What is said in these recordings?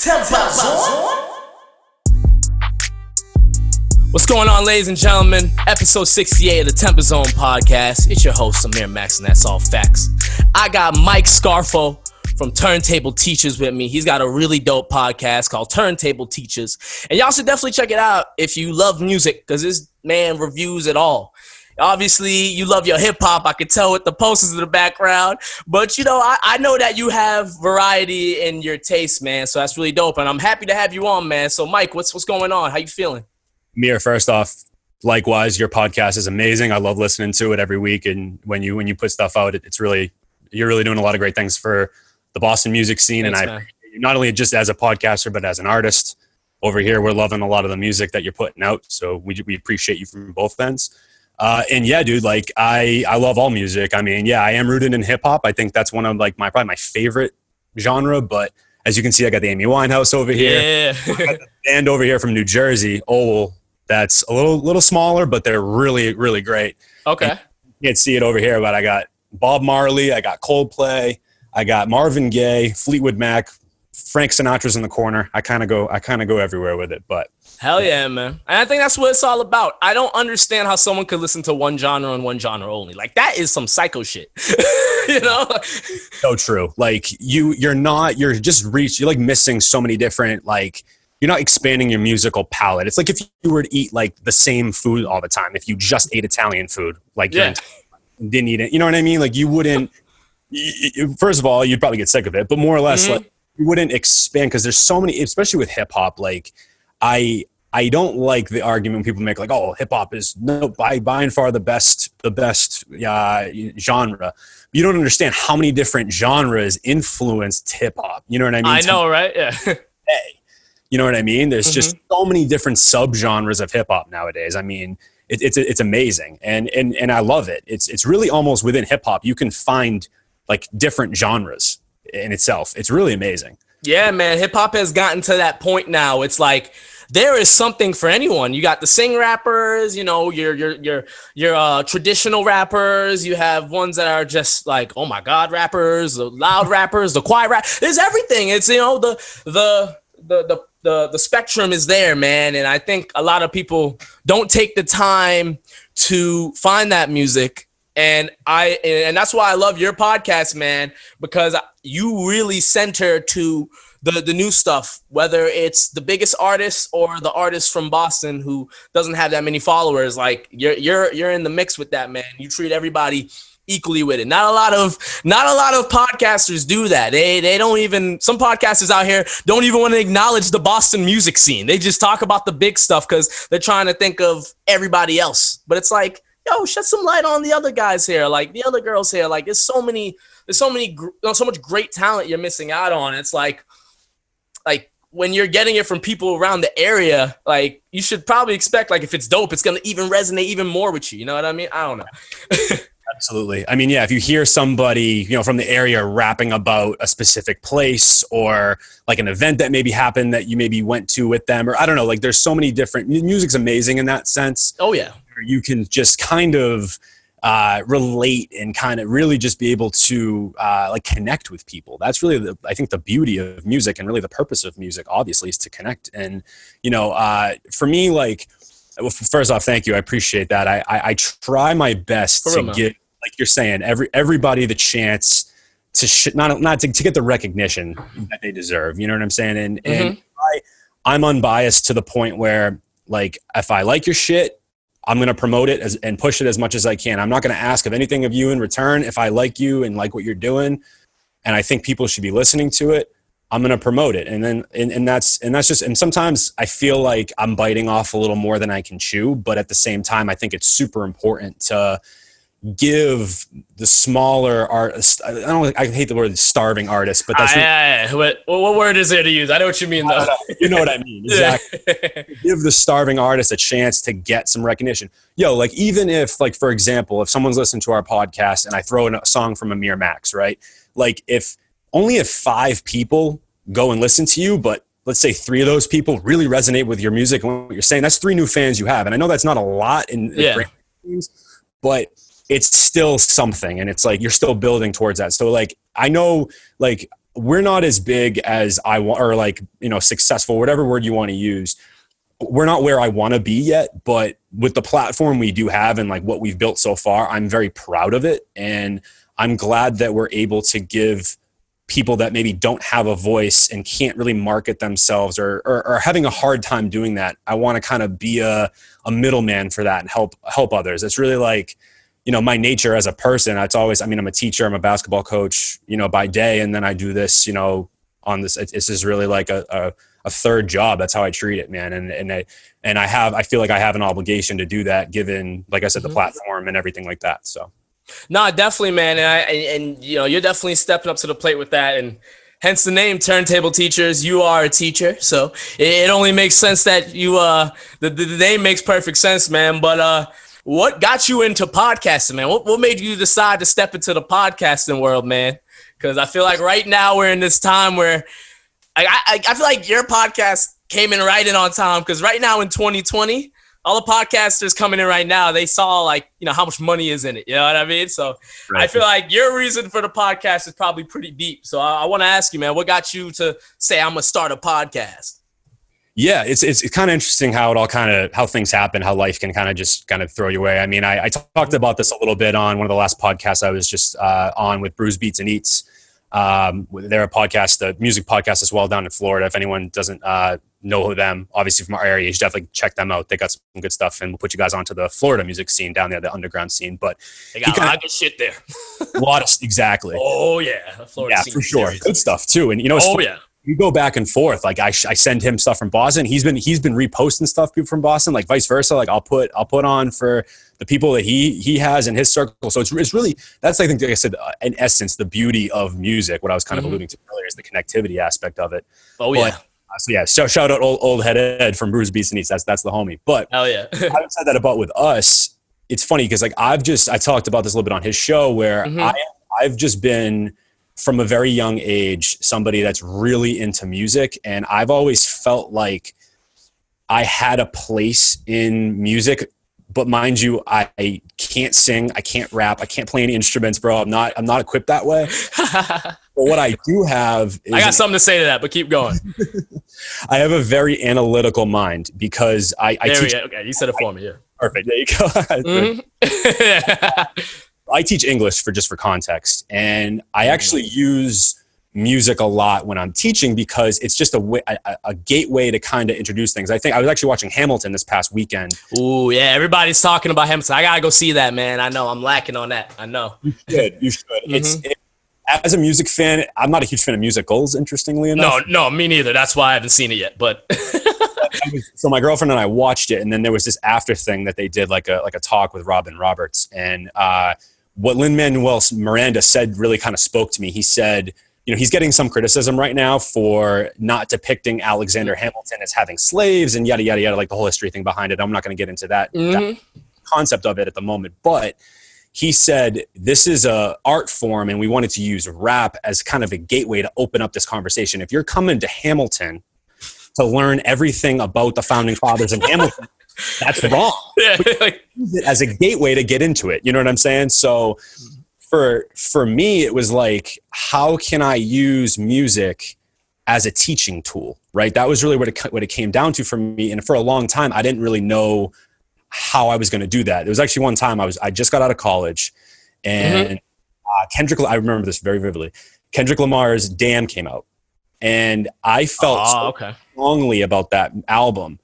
TempahZone. What's going on, ladies and gentlemen? Episode 68 of the TempahZone Podcast. It's your host, Amir Max, and that's all facts. I got Mike Scarfo from Turntable Teachers with me. He's got a really dope podcast called Turntable Teachers. And y'all should definitely check it out if you love music, because this man reviews it all. Obviously, you love your hip-hop. I could tell with the posters in the background. But, you know, I know that you have variety in your taste, man. So that's really dope. And I'm happy to have you on, man. So, Mike, what's going on? How you feeling? Mir, first off, likewise, your podcast is amazing. I love listening to it every week. And when you put stuff out, you're really doing a lot of great things for the Boston music scene. Thanks, and I man. not only just as a podcaster, but as an artist over here, we're loving a lot of the music that you're putting out. So we appreciate you from both ends. And yeah, dude, like I love all music. I mean, yeah, I am rooted in hip hop. I think that's one of like probably my favorite genre. But as you can see, I got the Amy Winehouse over here. Yeah. I got the band over here from New Jersey. Oh, that's a little smaller, but they're really, really great. Okay. And you can't see it over here, but I got Bob Marley, I got Coldplay, I got Marvin Gaye, Fleetwood Mac, Frank Sinatra's in the corner. I kind of go everywhere with it, but Hell yeah, man. And I think that's what it's all about. I don't understand how someone could listen to one genre and one genre only. Like, that is some psycho shit. You know? so true. Like you're like missing so many different, like, you're not expanding your musical palette. It's like if you were to eat like the same food all the time, if you just ate Italian food, like Yeah. you didn't eat it, you know what I mean? Like you wouldn't, first of all, you'd probably get sick of it, but more or less, like you wouldn't expand, because there's so many, especially with hip hop. Like I don't like the argument when people make like, oh, hip hop is by and far the best genre. You don't understand how many different genres influenced hip hop. You know what I mean? I know, right? Yeah. You know what I mean? There's just so many different subgenres of hip hop nowadays. I mean, it's amazing, and I love it. It's really almost within hip hop you can find like different genres in itself. It's really amazing. Yeah, man. Hip hop has gotten to that point now. It's like there is something for anyone. You got the sing rappers, you know, your traditional rappers. You have ones that are just like, oh my God, rappers, the loud rappers, the quiet rap. There's everything. It's, you know, the spectrum is there, man. And I think a lot of people don't take the time to find that music. And that's why I love your podcast, man, because you really center to the new stuff, whether it's the biggest artist or the artist from Boston who doesn't have that many followers. Like you're in the mix with that, man. You treat everybody equally with it. Not a lot of podcasters do that. They don't even, some podcasters out here don't even want to acknowledge the Boston music scene. They just talk about the big stuff because they're trying to think of everybody else. But it's like, yo, shed some light on the other guys here, like the other girls here. Like there's so much great talent you're missing out on. It's like when you're getting it from people around the area, like you should probably expect, like if it's dope, it's gonna even resonate even more with you. You know what I mean? I don't know. Absolutely. I mean, yeah, if you hear somebody, you know, from the area rapping about a specific place or like an event that maybe happened that you maybe went to with them, or I don't know, like there's so many different, music's amazing in that sense. Oh yeah. You can just kind of relate and kind of really just be able to like connect with people. That's really I think the beauty of music, and really the purpose of music, obviously, is to connect. And, you know, for me, like, well, first off, thank you. I appreciate that. I try my best to give, like you're saying, everybody the chance to not to get the recognition that they deserve. You know what I'm saying? And I'm unbiased to the point where, like, if I like your shit, I'm going to promote it and push it as much as I can. I'm not going to ask of anything of you in return. If I like you and like what you're doing, and I think people should be listening to it, I'm going to promote it. And that's just, and sometimes I feel like I'm biting off a little more than I can chew, but at the same time, I think it's super important to give the smaller artists, I hate the word starving artists, but that's what word is there to use? I know what you mean, though. You know what I mean. Exactly. Give the starving artist a chance to get some recognition. Yo, like, even if, like, for example, if someone's listening to our podcast and I throw in a song from Amir Max, right? Like, if 5 people go and listen to you, but let's say 3 of those people really resonate with your music and what you're saying, that's 3 new fans you have. And I know that's not a lot in great things, but it's still something. And it's like, you're still building towards that. So, like, I know, like, we're not as big as I want, or like, successful, whatever word you want to use. We're not where I want to be yet, but with the platform we do have and like what we've built so far, I'm very proud of it. And I'm glad that we're able to give people that maybe don't have a voice and can't really market themselves or are having a hard time doing that. I want to kind of be a middleman for that and help others. It's really like, my nature as a person. It's always, I'm a teacher, I'm a basketball coach, by day. And then I do this, on this, this is really like a third job. That's how I treat it, man. And I feel like I have an obligation to do that given, like I said, the platform and everything like that. So. No, definitely, man. And you're definitely stepping up to the plate with that. And hence the name Turntable Teachers. You are a teacher. So it only makes sense that you, the name makes perfect sense, man. But what got you into podcasting, man? What made you decide to step into the podcasting world, man? Because I feel like right now we're in this time where I feel like your podcast came in right in on time. Because right now in 2020, all the podcasters coming in right now, they saw like, how much money is in it. You know what I mean? So right. I feel like your reason for the podcast is probably pretty deep. So I want to ask you, man, what got you to say, I'm going to start a podcast? Yeah, it's kind of interesting how it all how things happen, how life can kind of throw you away. I talked about this a little bit on one of the last podcasts I was just on with Bruce Beats and Eats. They're a podcast, the music podcast as well down in Florida. If anyone doesn't know them, obviously from our area, you should definitely check them out. They got some good stuff, and we'll put you guys onto the Florida music scene down there, the underground scene. But they got a lot of good shit there. Exactly. Oh yeah, Florida scene for sure. Good stuff too. And yeah. We go back and forth. Like I send him stuff from Boston. He's been reposting stuff from Boston, like vice versa. Like I'll put on for the people that he has in his circle. So it's really, that's, I think, like I said, in essence, the beauty of music. What I was kind of alluding to earlier is the connectivity aspect of it. Oh yeah. So yeah, shout out old head Ed from Bruce Beats and Eats. That's the homie. But hell yeah. I've said that about with us. It's funny because like I talked about this a little bit on his show where I've just been, from a very young age, somebody that's really into music. And I've always felt like I had a place in music, but mind you, I can't sing, I can't rap, I can't play any instruments, bro. I'm not equipped that way. But what I do have is, I got something to say to that, but keep going. I have a very analytical mind because I teach. Okay, you said it for me, yeah. Perfect, there you go. I teach English for context, and I actually use music a lot when I'm teaching because it's just a gateway to kind of introduce things. I think I was actually watching Hamilton this past weekend. Ooh, yeah, everybody's talking about Hamilton. I gotta go see that, man. I know I'm lacking on that. I know. You should. As a music fan, I'm not a huge fan of musicals, interestingly enough. No, me neither. That's why I haven't seen it yet. But so my girlfriend and I watched it, and then there was this after thing that they did, like a talk with Robin Roberts, and what Lin-Manuel Miranda said really kind of spoke to me. He said, he's getting some criticism right now for not depicting Alexander Hamilton as having slaves and yada, yada, yada, like the whole history thing behind it. I'm not going to get into that concept of it at the moment. But he said, this is a art form, and we wanted to use rap as kind of a gateway to open up this conversation. If you're coming to Hamilton to learn everything about the founding fathers in Hamilton, that's wrong. Yeah. Use it as a gateway to get into it. You know what I'm saying? So for me, it was like, how can I use music as a teaching tool, right? That was really what it came down to for me. And for a long time, I didn't really know how I was going to do that. There was actually one time I just got out of college, and I remember this very vividly. Kendrick Lamar's Damn came out, and I felt strongly about that album.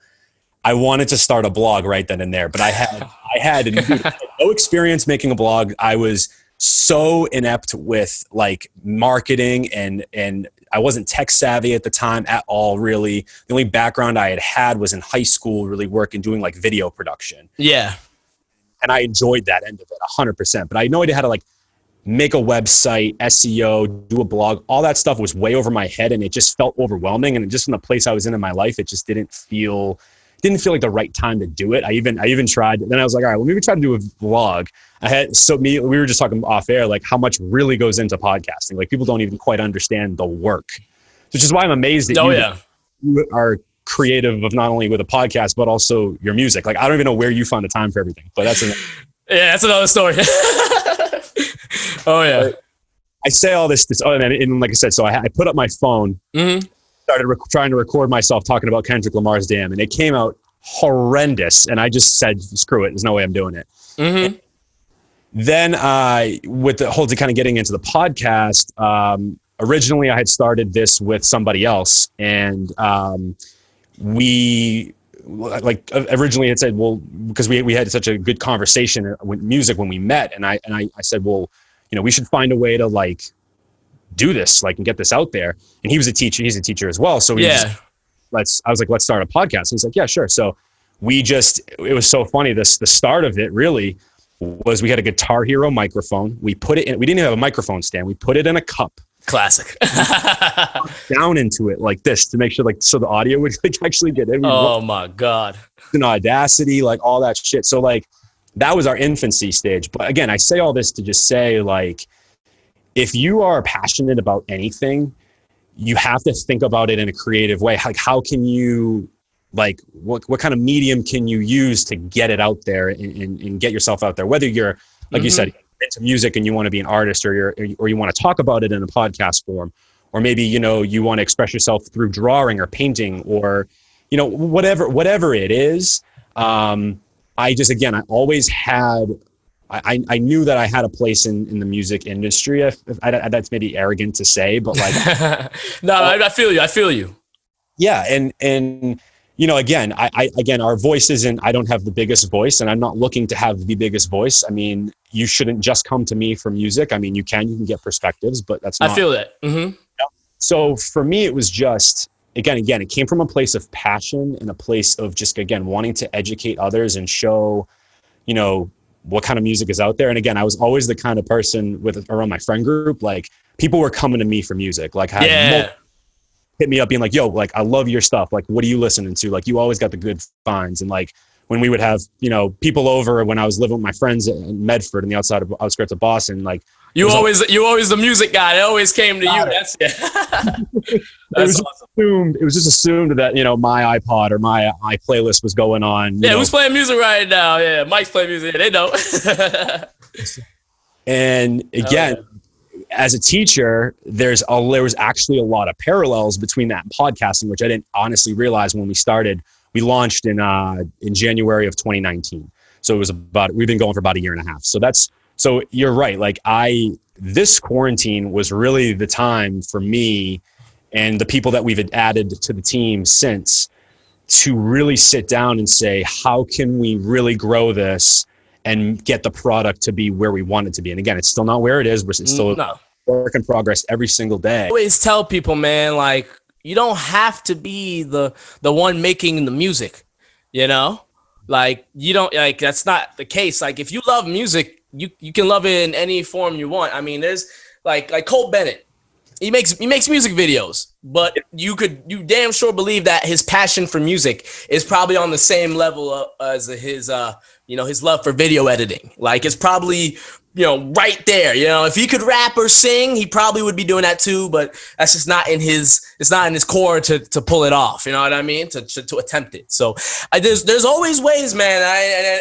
I wanted to start a blog right then and there, but I had no experience making a blog. I was so inept with like marketing and I wasn't tech savvy at the time at all, really. The only background I had was in high school, really doing like video production. Yeah. And I enjoyed that end of it 100%, but I had no idea how to like make a website, SEO, do a blog. All that stuff was way over my head, and it just felt overwhelming. And just in the place I was in my life, it just didn't feel like the right time to do it. I even tried. Then I was like, all right, well, maybe try to do a vlog. We were just talking off air, like how much really goes into podcasting. Like people don't even quite understand the work, which is why I'm amazed that you are creative of not only with a podcast, but also your music. Like, I don't even know where you find the time for everything, but that's another story. Oh yeah. I say all this, and like I said, so I put up my phone, started trying to record myself talking about Kendrick Lamar's Damn, and it came out horrendous. And I just said, screw it. There's no way I'm doing it. Then with the whole kind of getting into the podcast, originally I had started this with somebody else, and we like originally had said, well, because we had such a good conversation with music when we met, and I said, well, you know, we should find a way to like do this, like, and get this out there. And he was a teacher; he's a teacher as well. So I was like, let's start a podcast. And he's like, yeah, sure. So it was so funny. The start of it really was we had a Guitar Hero microphone. We put it in, we didn't even have a microphone stand. We put it in a cup. Classic. Down into it like this to make sure, like, so the audio would like actually get in. Oh my God. And Audacity, like all that shit. So like that was our infancy stage. But again, I say all this to just say, like, if you are passionate about anything, you have to think about it in a creative way. Like, how can you, like, what kind of medium can you use to get it out there and get yourself out there? Whether you're, like you said, into music and you want to be an artist, or you want to talk about it in a podcast form, or maybe, you know, you want to express yourself through drawing or painting, or, you know, whatever it is. I always had, I knew that I had a place in the music industry. That's maybe arrogant to say, but like, no, I feel you. Yeah. And, you know, again, our voice isn't, I don't have the biggest voice, and I'm not looking to have the biggest voice. I mean, you shouldn't just come to me for music. I mean, you can get perspectives, but that's not. I feel that. So for me, it was just, again, it came from a place of passion and a place of just, again, wanting to educate others and show, you know, what kind of music is out there. And again, I was always the kind of person around my friend group, like, people were coming to me for music. Like, hit me up being like, yo, like, I love your stuff. Like, what are you listening to? Like, you always got the good finds. And like, when we would have, you know, people over, when I was living with my friends in Medford and the outskirts of Boston, like, you always the music guy. It always came to you. That's awesome. It was just assumed that, you know, my iPod or my playlist was going on. Yeah, who's playing music right now? Yeah, Mike's playing music. They know. And again, as a teacher, there was actually a lot of parallels between that and podcasting, which I didn't honestly realize when we started. We launched in January of 2019. So we've been going for about a year and a half. So you're right. Like, this quarantine was really the time for me and the people that we've added to the team since to really sit down and say, how can we really grow this and get the product to be where we want it to be? And again, it's still not where it is, but it's still a work in progress every single day. I always tell people, man, like, you don't have to be the one making the music, you know? Like, you don't, like, that's not the case. Like, if you love music, you can love it in any form you want. I mean, there's like Cole Bennett. He makes music videos, but you damn sure believe that his passion for music is probably on the same level as his love for video editing. Like, it's probably, you know, right there. You know, if he could rap or sing, he probably would be doing that too, but that's just not in his core to pull it off. You know what I mean? To attempt it. So there's always ways, man.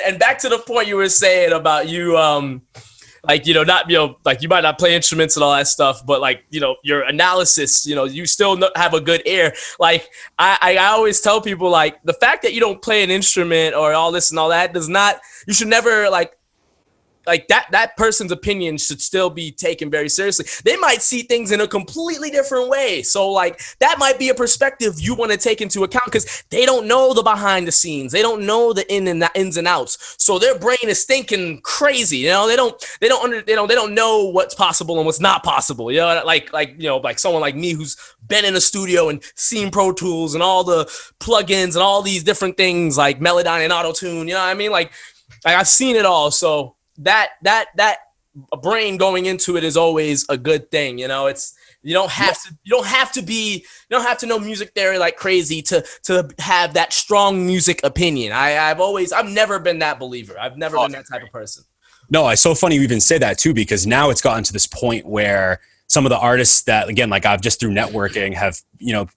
And back to the point you were saying about you, like, you know, not, you know, like, you might not play instruments and all that stuff, but like, you know, your analysis, you know, you still have a good ear. Like, I always tell people, like, the fact that you don't play an instrument or all this and all that you should never like that person's opinion should still be taken very seriously. They might see things in a completely different way. So like, that might be a perspective you want to take into account, because they don't know the behind the scenes. They don't know the ins and outs. So their brain is thinking crazy. You know, they don't know what's possible and what's not possible. You know, like, you know, like someone like me who's been in a studio and seen Pro Tools and all the plugins and all these different things like Melodyne and Auto-Tune. You know what I mean? Like I've seen it all. So that brain going into it is always a good thing. You know, you don't have to know music theory like crazy to have that strong music opinion. I've never been that believer. I've never been that type of person. No, it's so funny you even say that too, because now it's gotten to this point where some of the artists that, again, like I've just through networking have,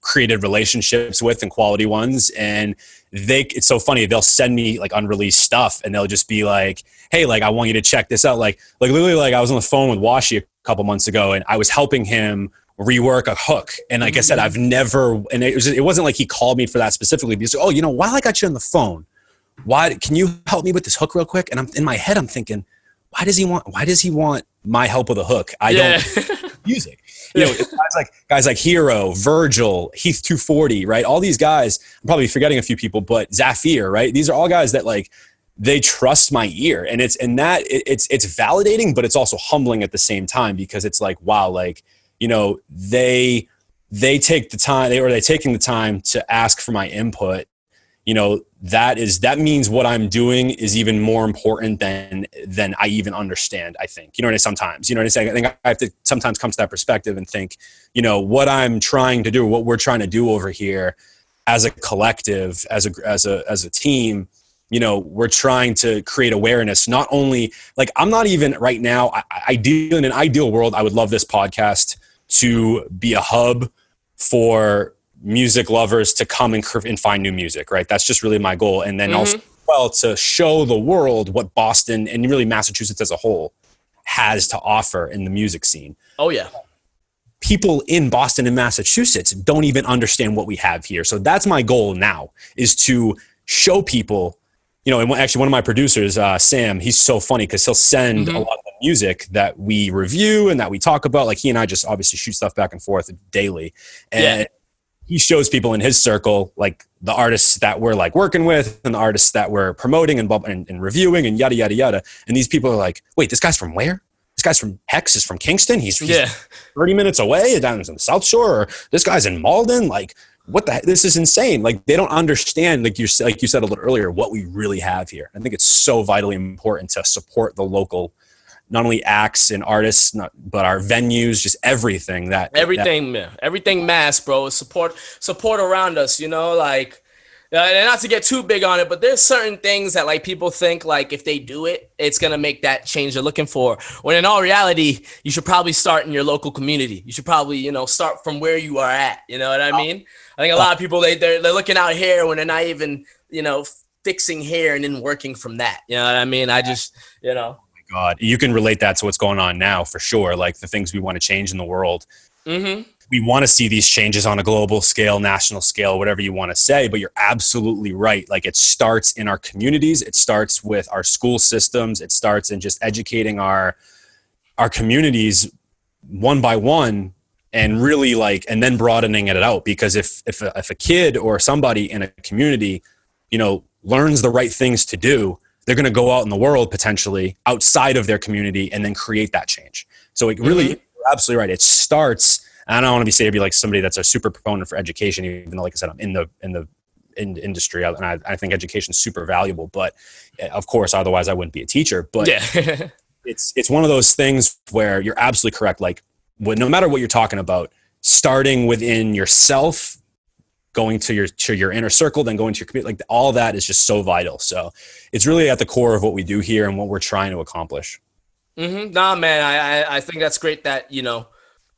created relationships with, and quality ones. And it's so funny. They'll send me like unreleased stuff and they'll just be like, hey, like, I want you to check this out. Like literally, like I was on the phone with Washi a couple months ago and I was helping him rework a hook. And like I said, I've never, and it wasn't like he called me for that specifically. Because, while I got you on the phone, can you help me with this hook real quick? And in my head, I'm thinking, why does he want my help with a hook? I don't music. Guys like Hero, Virgil, Heath 240, right? All these guys, I'm probably forgetting a few people, but Zafir, right? These are all guys that like, they trust my ear, and it's validating, but it's also humbling at the same time, because it's like, wow, like, they take the time, they're taking the time to ask for my input. That means what I'm doing is even more important than I even understand, I think. Sometimes, I think I have to sometimes come to that perspective and think, what I'm trying to do, what we're trying to do over here as a collective, as a team, we're trying to create awareness. Not only, like, I'm not even right now, in an ideal world, I would love this podcast to be a hub for music lovers to come and find new music, right? That's just really my goal. And then also, to show the world what Boston and really Massachusetts as a whole has to offer in the music scene. Oh yeah. People in Boston and Massachusetts don't even understand what we have here. So that's my goal now, is to show people, and actually one of my producers, Sam, he's so funny because he'll send a lot of the music that we review and that we talk about. Like, he and I just obviously shoot stuff back and forth daily. And he shows people in his circle, like the artists that we're like working with and the artists that we're promoting and reviewing and yada, yada, yada. And these people are like, wait, this guy's from where? This guy's from Hex, is from Kingston. He's 30 minutes away down in the South Shore. Or this guy's in Malden. Like, what the heck? This is insane. Like, they don't understand, like you said a little earlier, what we really have here. I think it's so vitally important to support the local, not only acts and artists, but our venues, just everything everything mass, bro. Support around us, like, and not to get too big on it, but there's certain things that like people think like if they do it, it's going to make that change they're looking for. When in all reality, you should probably start in your local community. You should probably, start from where you are at. You know what I mean? I think a lot of people, they're looking out here when they're not even, fixing hair and then working from that. You know what I mean? I just, God, you can relate that to what's going on now for sure. Like the things we want to change in the world. We want to see these changes on a global scale, national scale, whatever you want to say, but you're absolutely right. Like, it starts in our communities. It starts with our school systems. It starts in just educating our communities one by one, and really and then broadening it out. Because if a kid or somebody in a community, learns the right things to do, they're going to go out in the world potentially outside of their community and then create that change. So it really, you're absolutely right. It starts, and I don't want to be like somebody that's a super proponent for education, even though, like I said, I'm in the industry, and I think education is super valuable, but of course, otherwise I wouldn't be a teacher. But it's one of those things where you're absolutely correct. Like, no matter what you're talking about, starting within yourself, going to your inner circle, then going to your community, like all that is just so vital. So it's really at the core of what we do here and what we're trying to accomplish. Nah, man, I think that's great that,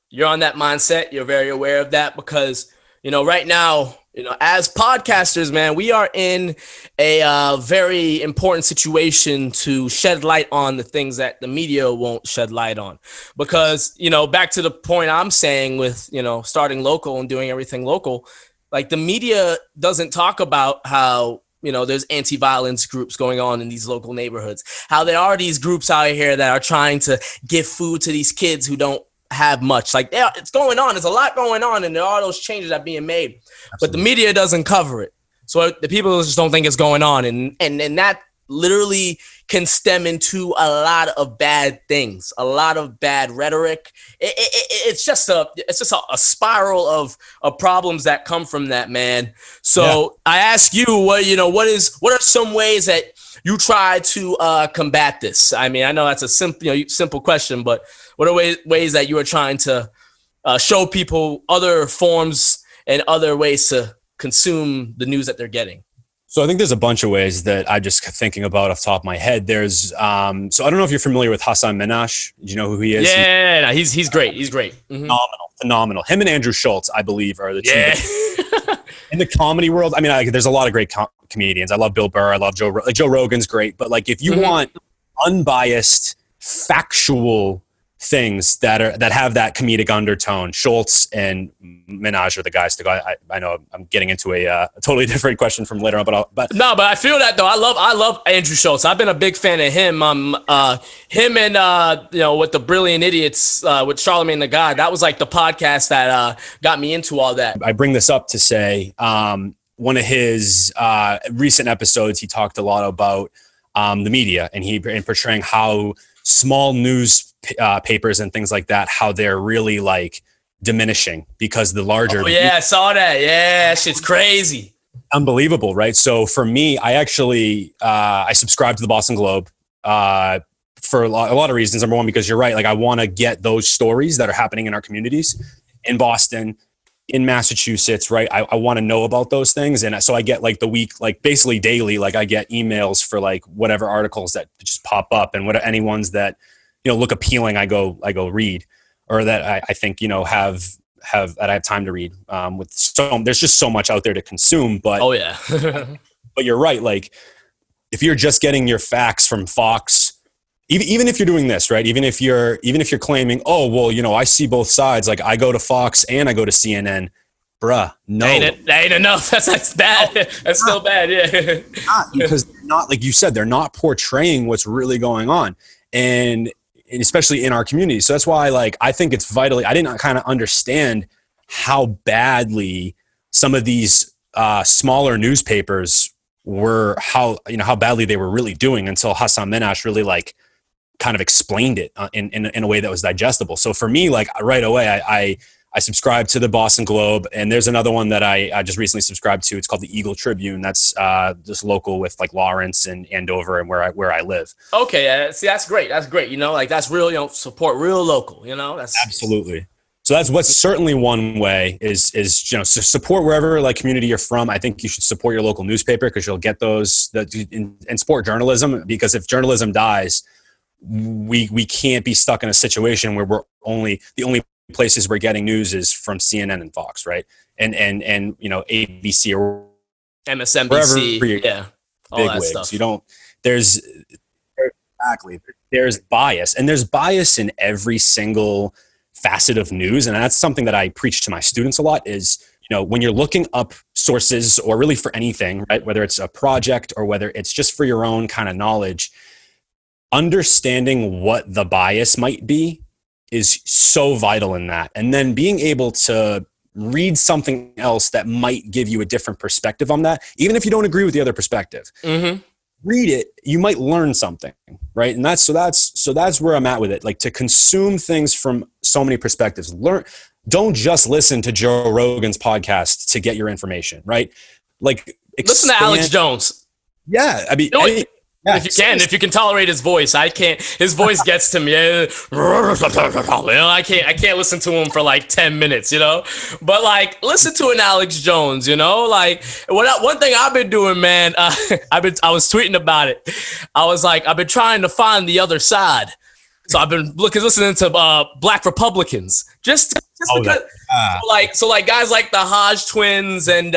you're on that mindset. You're very aware of that because, right now, as podcasters, man, we are in a very important situation to shed light on the things that the media won't shed light on. Because, back to the point I'm saying with, starting local and doing everything local, like the media doesn't talk about how, there's anti-violence groups going on in these local neighborhoods, how there are these groups out here that are trying to give food to these kids who don't have much. Like, it's going on. There's a lot going on, and there are those changes that are being made. Absolutely. But the media doesn't cover it. So the people just don't think it's going on. And that literally can stem into a lot of bad things, a lot of bad rhetoric. It's just a spiral of problems that come from that, man. So I ask you, what are some ways that you try to combat this? I mean, I know that's a simple question, but what are ways that you are trying to show people other forms and other ways to consume the news that they're getting? So I think there's a bunch of ways that I'm just thinking about off the top of my head. There's, so I don't know if you're familiar with Hassan Minhaj. Do you know who he is? Yeah, no, he's great. He's great. Mm-hmm. Phenomenal. Him and Andrew Schultz, I believe, are the two. Yeah. In the comedy world, I mean, there's a lot of great comedians. I love Bill Burr. I love Joe Rogan's great. But like, if you want unbiased, factual things that have that comedic undertone, Schultz and Minaj are the guys to go. I know I'm getting into a totally different question from later on, but I feel that though. I love Andrew Schultz. I've been a big fan of him. Him and with the Brilliant Idiots with Charlemagne the God. That was like the podcast that got me into all that. I bring this up to say one of his recent episodes, he talked a lot about the media and in portraying how small news papers and things like that, how they're really like diminishing because the larger. Oh yeah, I saw that. Yeah, shit's crazy. Unbelievable, right? So for me, I actually I subscribe to the Boston Globe for a lot of reasons. Number one, because you're right. Like I want to get those stories that are happening in our communities in Boston, in Massachusetts, right? I want to know about those things. And so I get like the week, like basically daily, like I get emails for like whatever articles that just pop up and any ones that, look appealing, I go read, or that I think, have that I have time to read. There's just so much out there to consume, but oh yeah. But you're right. Like if you're just getting your facts from Fox, even if you're doing this, right? Even if you're claiming, oh, well, I see both sides. Like I go to Fox and I go to CNN, bruh. No, that ain't enough. That's bad. That's still bad. Yeah. Because they're not, like you said, they're not portraying what's really going on. And especially in our community. So that's why, like, I think it's vitally, I didn't kind of understand how badly some of these smaller newspapers were, how badly they were really doing until Hassan Minhaj really like kind of explained it in a way that was digestible. So for me, like right away, I subscribed to the Boston Globe, and there's another one that I just recently subscribed to. It's called the Eagle Tribune. That's just local with like Lawrence and Andover and where I live. Okay, see, that's great. That's great. Like that's real. Support real local. That's absolutely. So that's what's certainly one way is support wherever like community you're from. I think you should support your local newspaper because you'll get those and support journalism, because if journalism dies, we can't be stuck in a situation where the only places we're getting news is from CNN and Fox, right? And ABC or MSNBC, yeah, all big that wigs. stuff. There's bias, and there's bias in every single facet of news, and that's something that I preach to my students a lot. Is when you're looking up sources or really for anything, right? Whether it's a project or whether it's just for your own kind of knowledge, understanding what the bias might be is so vital in that. And then being able to read something else that might give you a different perspective on that, even if you don't agree with the other perspective. Mm-hmm. Read it, you might learn something, right? And that's where I'm at with it. Like to consume things from so many perspectives. Don't just listen to Joe Rogan's podcast to get your information, right? Like listen to Alex Jones. Yeah, I mean, if you can tolerate his voice. I can't. His voice gets to me. I can't listen to him for like 10 minutes, But like, listen to an Alex Jones, Like, one thing I've been doing, man. I was tweeting about it. I was like, I've been trying to find the other side. So I've been listening to Black Republicans, just because. So guys like the Hodge twins and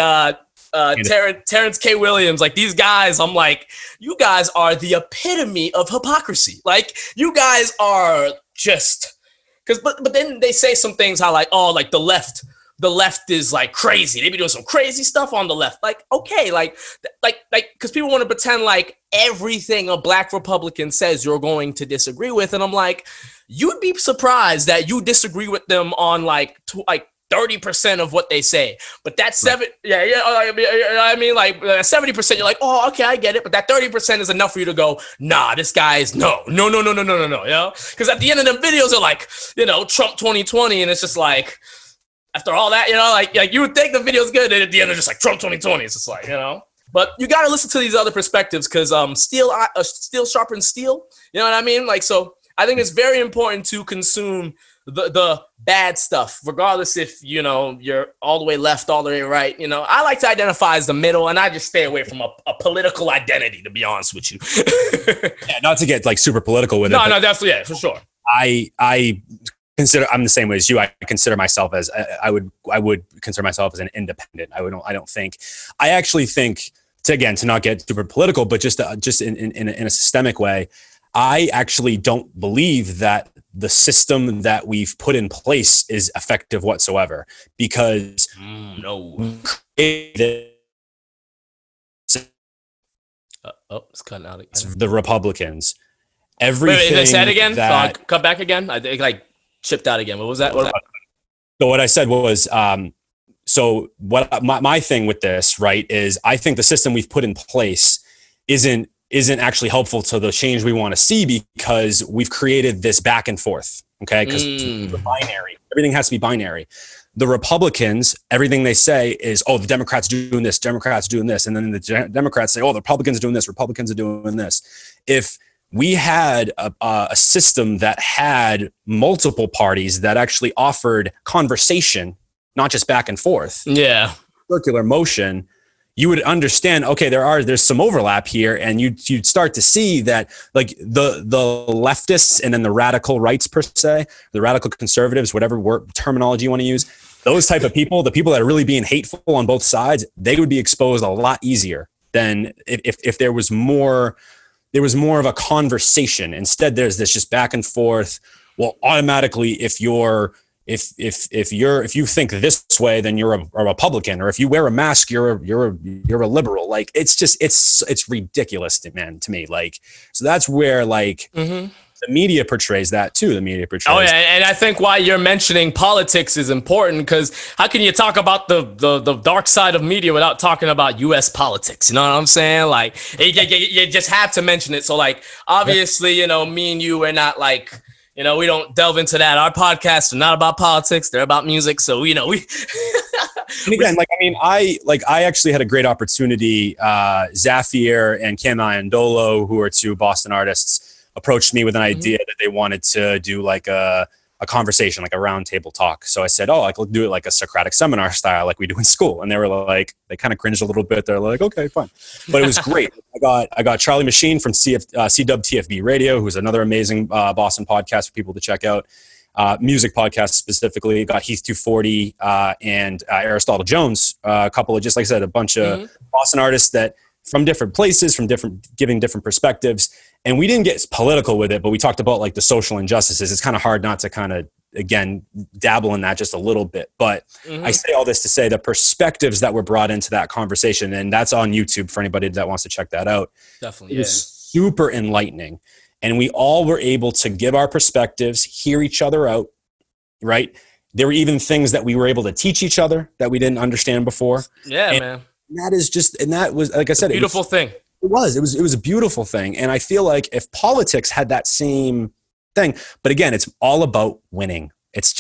Terrence K. Williams, like these guys, I'm like, you guys are the epitome of hypocrisy. Like you guys are just but then they say some things how like, oh, like the left is like crazy. They be doing some crazy stuff on the left. Like, okay, like because people want to pretend like everything a Black Republican says you're going to disagree with, and I'm like, you'd be surprised that you disagree with them on like 30% of what they say, but that 70%, you're like, oh, okay, I get it. But that 30% is enough for you to go, nah, this guy is no. Because at the end of the videos are like, Trump 2020, and it's just like, after all that, like you would think the video's good, and at the end, they're just like Trump 2020. It's just like, But you got to listen to these other perspectives because steel sharpens steel. You know what I mean? Like, so I think it's very important to consume the bad stuff, regardless if, you know, you're all the way left, all the way right. You know, I like to identify as the middle, and I just stay away from a political identity, to be honest with you. Yeah, not to get like super political with it. No, definitely, yeah, for sure. I consider, I'm the same way as you. I consider myself as I would consider myself as an independent. I actually think, to not get super political, but just in a systemic way, I actually don't believe that the system that we've put in place is effective whatsoever, because it's cutting out again. The Republicans, everything. Wait, say it again. That, so cut back again. I think like chipped out again. What was that? So what I said was, so what my thing with this, right, is I think the system we've put in place isn't actually helpful to the change we want to see, because we've created this back and forth. Okay. Because binary, everything has to be binary. The Republicans, everything they say is, oh, the Democrats doing this, Democrats doing this. And then the Democrats say, oh, the Republicans doing this, Republicans are doing this. If we had a system that had multiple parties that actually offered conversation, not just back and forth, circular motion, you would understand, okay, there's some overlap here, and you'd start to see that, like, the leftists and then the radical rights, per se, the radical conservatives, whatever terminology you want to use, those type of people, the people that are really being hateful on both sides, they would be exposed a lot easier than if there was more of a conversation. Instead, there's this just back and forth. Well, automatically, if you think this way, then you're a Republican, or if you wear a mask, you're a liberal. Like, it's ridiculous, man, to me. Like, so that's where, like, the media portrays that too. The media portrays. Oh yeah, and I think why you're mentioning politics is important, because how can you talk about the dark side of media without talking about U.S. politics? You know what I'm saying? Like, you just have to mention it. So, like, obviously, you know, me and you are not like, you know, we don't delve into that. Our podcasts are not about politics; they're about music. So, you know, we. And again, I actually had a great opportunity. Zafir and Cam Iandolo, who are two Boston artists, approached me with an idea that they wanted to do like a conversation, like a round table talk. So I said, oh, like, let's do it like a Socratic seminar style, like we do in school. And they were like, they kind of cringed a little bit. They're like, okay, fine. But it was great. I got Charlie Machine from CWTFB Radio, who's another amazing Boston podcast for people to check out. Music podcast specifically. Got Heath 240 and Aristotle Jones, a couple of, just like I said, a bunch of Boston artists that from different places, giving different perspectives. And we didn't get political with it, but we talked about like the social injustices. It's kind of hard not to kind of, again, dabble in that just a little bit. But I say all this to say the perspectives that were brought into that conversation, and that's on YouTube for anybody that wants to check that out. Definitely. It was super enlightening. And we all were able to give our perspectives, hear each other out, right? There were even things that we were able to teach each other that we didn't understand before. Yeah, man. That was, like I said, beautiful thing. It was a beautiful thing. And I feel like if politics had that same thing, but again, it's all about winning. It's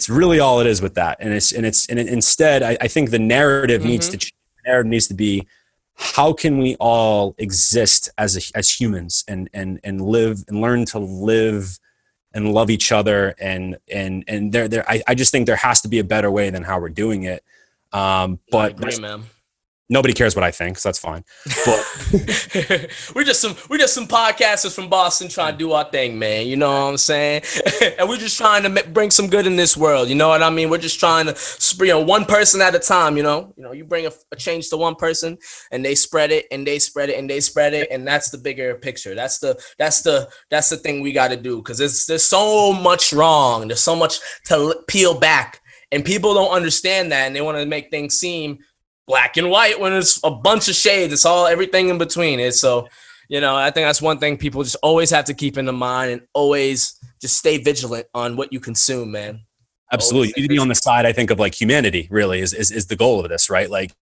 really all it is with that. And instead, I think the narrative needs to change. The narrative needs to be, how can we all exist as humans and live and learn to live and love each other. I just think there has to be a better way than how we're doing it. But I agree, man. Nobody cares what I think, so that's fine. But we're just some podcasters from Boston trying to do our thing, man. You know what I'm saying? And we're just trying to bring some good in this world. You know what I mean? We're just trying to, one person at a time. You know, you bring a change to one person, and they spread it, and they spread it, and they spread it, and that's the bigger picture. That's the thing we got to do, because there's so much wrong. There's so much to peel back, and people don't understand that, and they want to make things seem black and white when it's a bunch of shades. It's all everything in between. It's so, I think that's one thing people just always have to keep in the mind, and always just stay vigilant on what you consume, man. Absolutely. You need to be on the side, I think, of like humanity really is the goal of this, right? Like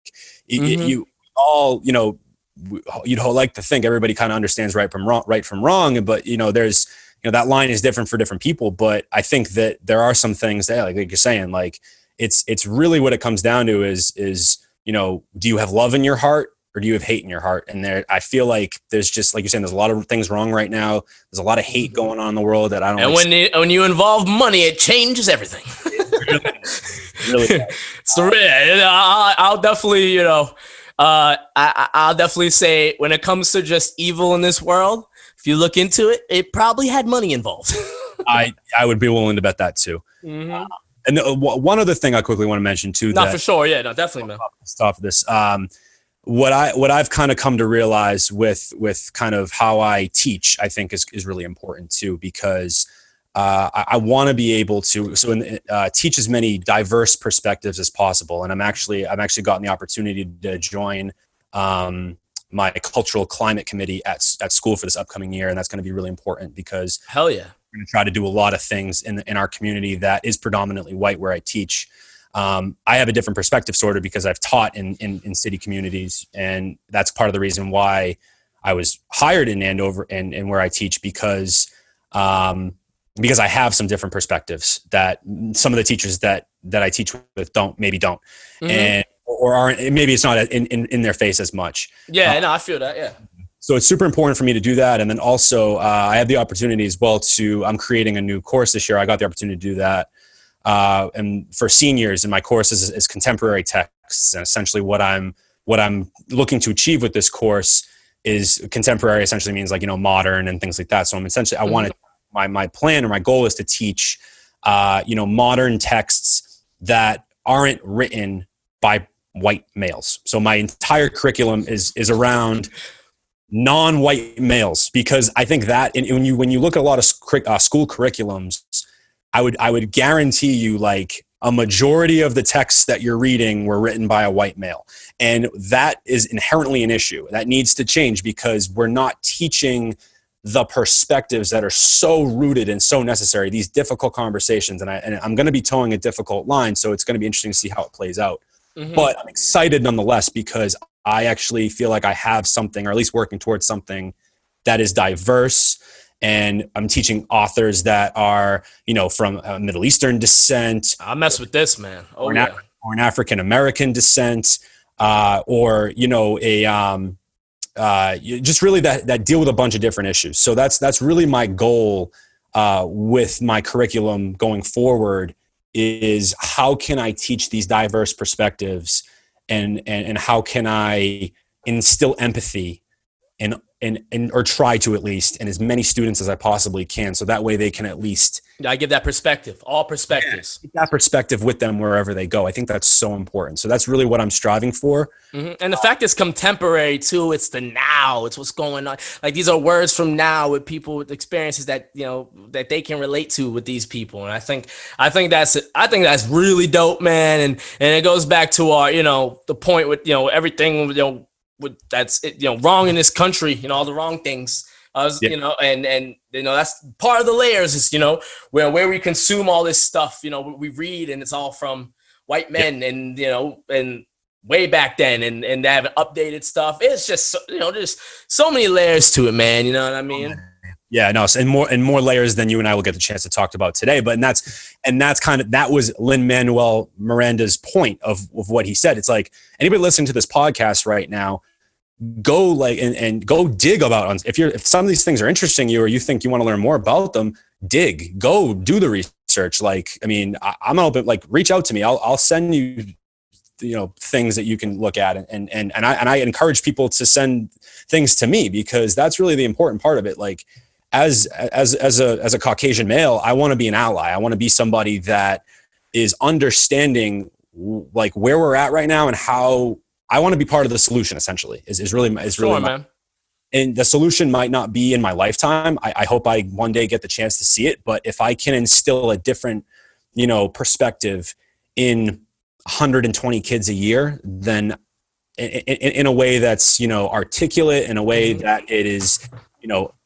you all, you'd like to think everybody kind of understands right from wrong, but there's, that line is different for different people. But I think that there are some things that, like you're saying, like it's really what it comes down to is, do you have love in your heart, or do you have hate in your heart? And I feel like there's just, like you're saying, there's a lot of things wrong right now. There's a lot of hate going on in the world that I don't. And when you involve money, it changes everything. Really. So I'll definitely, I'll definitely say when it comes to just evil in this world, if you look into it, it probably had money involved. I would be willing to bet that too. Mm-hmm. And one other thing I quickly want to mention too. Not for sure. Yeah, no, definitely, man. Stop this. What I've kind of come to realize with kind of how I teach, I think is really important too, because I want to be able to teach as many diverse perspectives as possible. And I've actually gotten the opportunity to join my cultural climate committee at school for this upcoming year, and that's going to be really important because hell yeah, we're going to try to do a lot of things in our community that is predominantly white where I teach. I have a different perspective sort of because I've taught in city communities, and that's part of the reason why I was hired in Andover and where I teach because I have some different perspectives that some of the teachers that I teach with don't, mm-hmm. and or aren't, maybe it's not in their face as much. Yeah, no, I feel that. Yeah. So it's super important for me to do that. And then also I have the opportunity as well I'm creating a new course this year. I got the opportunity to do that. And for seniors, and my course is contemporary texts. And essentially what I'm looking to achieve with this course is contemporary essentially means modern and things like that. So I want to, my plan or my goal is to teach, modern texts that aren't written by white males. So my entire curriculum is around non-white males, because I think that when you look at a lot of school curriculums, I would guarantee you like a majority of the texts that you're reading were written by a white male. And that is inherently an issue that needs to change because we're not teaching the perspectives that are so rooted and so necessary, these difficult conversations. And I'm going to be towing a difficult line. So it's going to be interesting to see how it plays out. Mm-hmm. But I'm excited nonetheless because I actually feel like I have something, or at least working towards something that is diverse. And I'm teaching authors that are, from Middle Eastern descent. I mess with this, man. Or an African American descent, or just really that deal with a bunch of different issues. So that's really my goal with my curriculum going forward. Is how can I teach these diverse perspectives, and how can I instill empathy or try to, at least, in as many students as I possibly can, so that way they can at least. I give that perspective, all perspectives. Yeah, that perspective with them wherever they go. I think that's so important. So that's really what I'm striving for. Mm-hmm. And the fact it's contemporary too. It's the now. It's what's going on. Like these are words from now with people with experiences that that they can relate to with these people. And I think that's really dope, man. And it goes back to our the point with everything with that's wrong in this country, all the wrong things. And that's part of the layers is, where we consume all this stuff, we read and it's all from white men and, and way back then and they haven't updated stuff. It's just, there's so many layers to it, man. You know what I mean? Yeah, no, and more layers than you and I will get the chance to talk about today. But that was Lin-Manuel Miranda's point of what he said. It's like anybody listening to this podcast right now, go and go dig about if some of these things are interesting you or you think you want to learn more about them, go do the research. I'm open, reach out to me. I'll send you things that you can look at and I encourage people to send things to me because that's really the important part of it. Like as a Caucasian male, I want to be an ally. I want to be somebody that is understanding like where we're at right now and how I want to be part of the solution. Essentially, is really man. And the solution might not be in my lifetime. I hope I one day get the chance to see it. But if I can instill a different, perspective in 120 kids a year, then in a way that's articulate, in a way that it is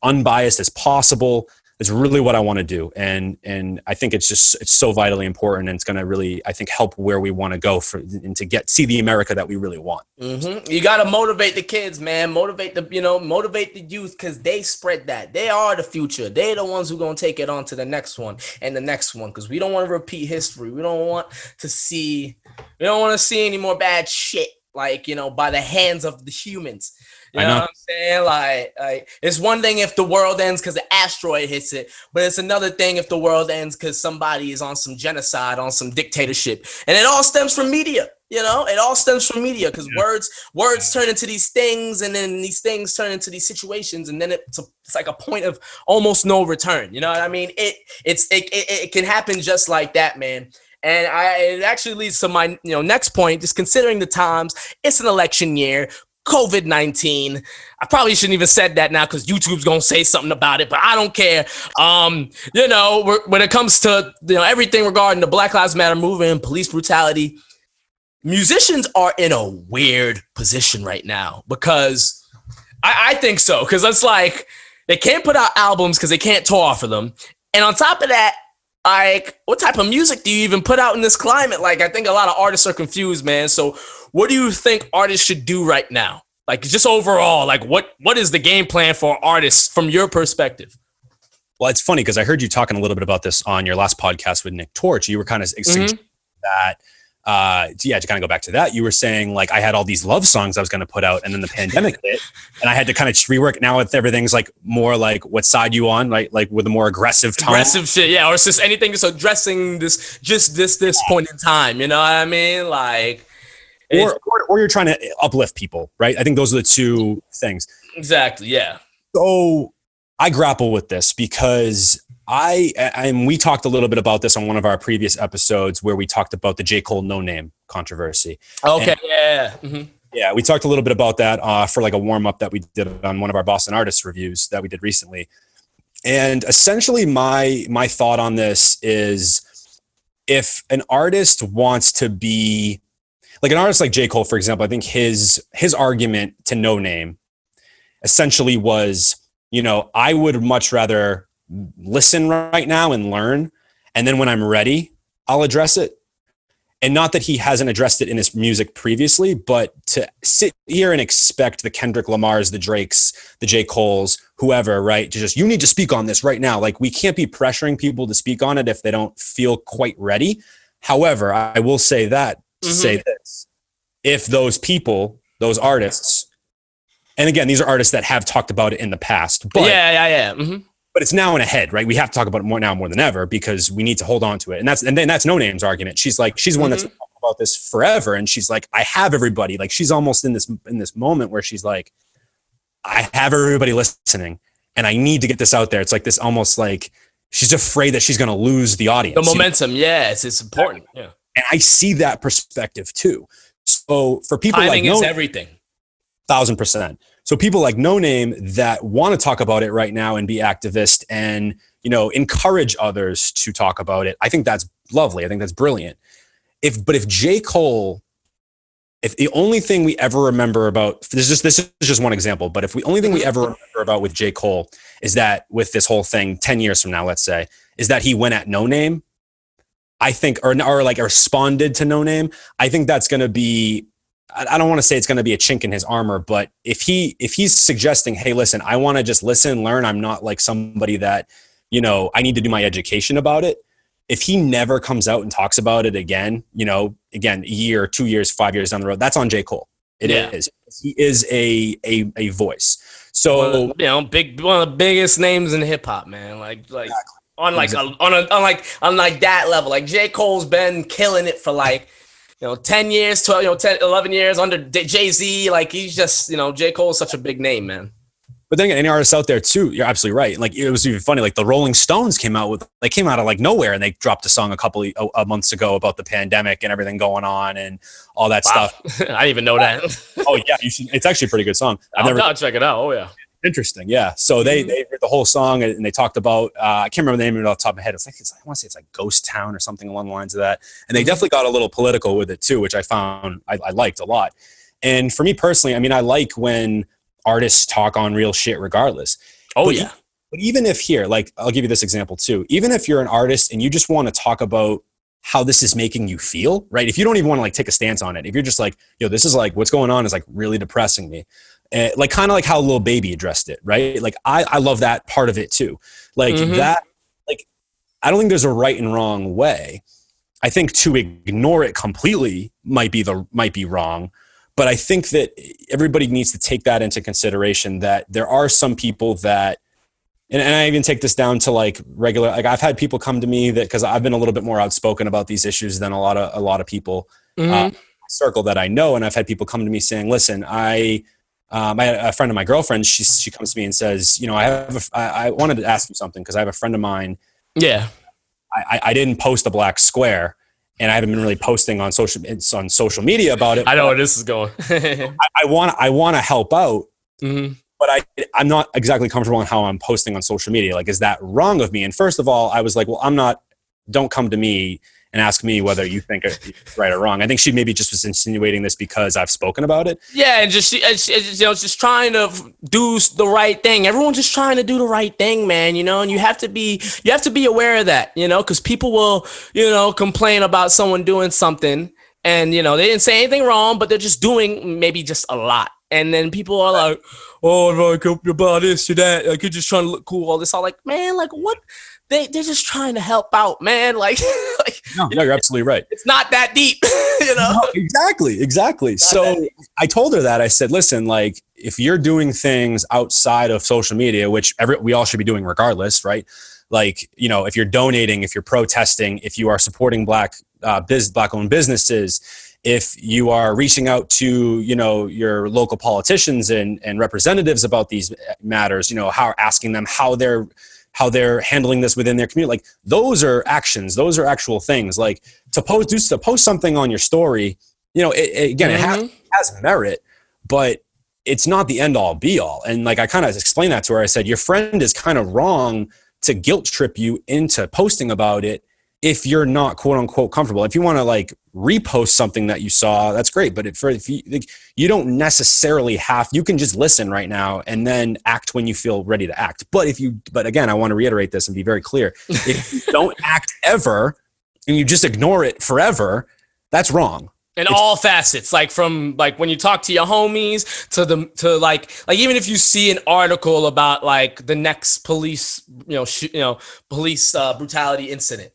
unbiased as possible. It's really what I want to do. And I think it's so vitally important. And it's going to really, I think, help where we want to go and to see the America that we really want. Mm-hmm. You got to motivate the kids, man. Motivate the youth because they spread that. They are the future. They're the ones who are going to take it on to the next one and the next one because we don't want to repeat history. We don't want to see any more bad shit like, you know, by the hands of the humans. You know what I'm saying? Like it's one thing if the world ends because an asteroid hits it, but it's another thing if the world ends because somebody is on some genocide, on some dictatorship. And it all stems from media. You know, it all stems from media because words turn into these things, and then these things turn into these situations, and then it's like a point of almost no return. You know what I mean? It can happen just like that, man. And it actually leads to my next point. Just considering the times, it's an election year. COVID-19. I probably shouldn't even said that now because YouTube's gonna say something about it, but I don't care. When it comes to everything regarding the Black Lives Matter movement, police brutality, musicians are in a weird position right now because I think so. Because it's like they can't put out albums because they can't tour for them, and on top of that, like, what type of music do you even put out in this climate? Like, I think a lot of artists are confused, man. So what do you think artists should do right now? Like, just overall, like what is the game plan for artists from your perspective? Well, it's funny because I heard you talking a little bit about this on your last podcast with Nick Torch. You were kind of suggesting that, to kind of go back to that, you were saying like I had all these love songs I was going to put out, and then the pandemic hit, and I had to kind of rework. Now with everything's like more like what side you on, right? Like with a more aggressive tone. Aggressive shit, yeah, or it's just anything just addressing this point in time. You know what I mean? Like, or you're trying to uplift people, right? I think those are the two things. Exactly. Yeah. So I grapple with this because we talked a little bit about this on one of our previous episodes where we talked about the J. Cole No Name controversy. Okay. Yeah. Mm-hmm. Yeah. We talked a little bit about that for like a warm up that we did on one of our Boston artist reviews that we did recently. And essentially my thought on this is if an artist wants to be like an artist like J. Cole, for example, I think his argument to No Name essentially was, I would much rather listen right now and learn. And then when I'm ready, I'll address it. And not that he hasn't addressed it in his music previously, but to sit here and expect the Kendrick Lamars, the Drakes, the J. Coles, whoever, right? To just, you need to speak on this right now. Like, we can't be pressuring people to speak on it if they don't feel quite ready. However, I will say that to say this. If those people, those artists, and again, these are artists that have talked about it in the past, but but it's now in ahead, right? We have to talk about it more than ever because we need to hold on to it. And then that's No Name's argument. She's one that's talking about this forever. And she's like, I have everybody. Like, she's almost in this moment where she's like, I have everybody listening and I need to get this out there. It's like this, almost like she's afraid that she's going to lose the audience. The momentum. Yes. It's important. Yeah. And I see that perspective too. So for people timing like is everything. 1,000%. So people like No Name that want to talk about it right now and be activist and, encourage others to talk about it, I think that's lovely. I think that's brilliant. If J. Cole, if the only thing we ever remember about, this is just one example, but if the only thing we ever remember about with J. Cole is that with this whole thing 10 years from now, let's say, is that he went at No Name, I think, or responded to No Name, I think that's going to be, I don't want to say it's going to be a chink in his armor, but if he's suggesting, hey, listen, I want to just listen and learn. I'm not like somebody that, I need to do my education about it. If he never comes out and talks about it again, a year, 2 years, 5 years down the road, that's on J. Cole. It is. He is a voice. So, one of the biggest names in hip hop, man. Exactly. On that level, like J. Cole's been killing it for 10 years, 12, 10, 11 years under Jay-Z. Like, he's just, J. Cole's such a big name, man. But then any artists out there too, you're absolutely right. Like, it was even funny. Like, the Rolling Stones came out of like nowhere and they dropped a song a couple of months ago about the pandemic and everything going on and all that stuff. I didn't even know that. Oh yeah, you should. It's actually a pretty good song. I'll check it out. Oh yeah. Interesting. Yeah. So they heard the whole song and they talked about, I can't remember the name of it off the top of my head. I want to say it's like Ghost Town or something along the lines of that. And they definitely got a little political with it too, which I found I liked a lot. And for me personally, I mean, I like when artists talk on real shit regardless. But even if here, like, I'll give you this example too. Even if you're an artist and you just want to talk about how this is making you feel, right? If you don't even want to like take a stance on it, if you're just like, this is like, what's going on is like really depressing me. Like, kind of like how Lil Baby addressed it, right? Like, I love that part of it too. Like that, like, I don't think there's a right and wrong way. I think to ignore it completely might be wrong. But I think that everybody needs to take that into consideration, that there are some people that, and I even take this down to like regular, like I've had people come to me that, cause I've been a little bit more outspoken about these issues than a lot of people, circle that I know. And I've had people come to me saying, listen, I had a friend of my girlfriend, she comes to me and says, you know, I wanted to ask you something, cause I have a friend of mine. Yeah. I didn't post a black square, and I haven't been really posting on social media about it. I know where this is going. I want to help out, but I'm not exactly comfortable in how I'm posting on social media. Like, is that wrong of me? And first of all, I was like, well, don't come to me and ask me whether you think it's right or wrong. I think she maybe just was insinuating this because I've spoken about it. Yeah, and just trying to do the right thing. Everyone's just trying to do the right thing, man. You know, and you have to be aware of that. You know, because people will, you know, complain about someone doing something, and you know they didn't say anything wrong, but they're just doing maybe just a lot, and then people are like, oh, like about this or that, like you're just trying to look cool. All this, all like, man, like what? They're just trying to help out, man. Like no, you're absolutely right. It's not that deep, you know? No, exactly. So I told her that. I said, listen, like if you're doing things outside of social media, which we all should be doing regardless, right? Like, you know, if you're donating, if you're protesting, if you are supporting black-owned businesses, if you are reaching out to, you know, your local politicians and representatives about these matters, you know, asking them how they're handling this within their community. Like those are actions. Those are actual things. Like to post something on your story, you know, it has merit, but it's not the end all be all. And like, I kind of explained that to her. I said, your friend is kind of wrong to guilt trip you into posting about it if you're not quote unquote comfortable. If you want to like repost something that you saw, that's great. But if you don't necessarily you can just listen right now and then act when you feel ready to act. But again, I want to reiterate this and be very clear. If you don't act ever and you just ignore it forever, that's wrong. In all facets, like from like when you talk to your homies to like even if you see an article about like the next police, police brutality incident,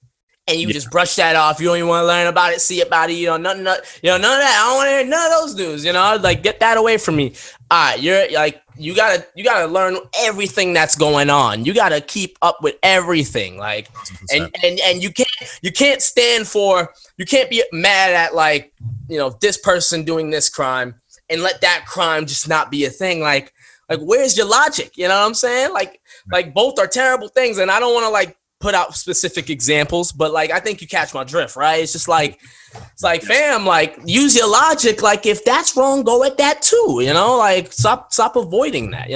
and you just brush that off. You don't even want to learn about it, see about it. None of that. I don't want to hear none of those news. Like get that away from me. You're like you gotta learn everything that's going on. You gotta keep up with everything. Like, 100%. and you can't be mad at like this person doing this crime and let that crime just not be a thing. Like where's your logic? You know what I'm saying? Like both are terrible things, and I don't want to like put out specific examples, but like I think you catch my drift, right? It's just like fam, like use your logic. Like if that's wrong, go at that too. Like stop avoiding that.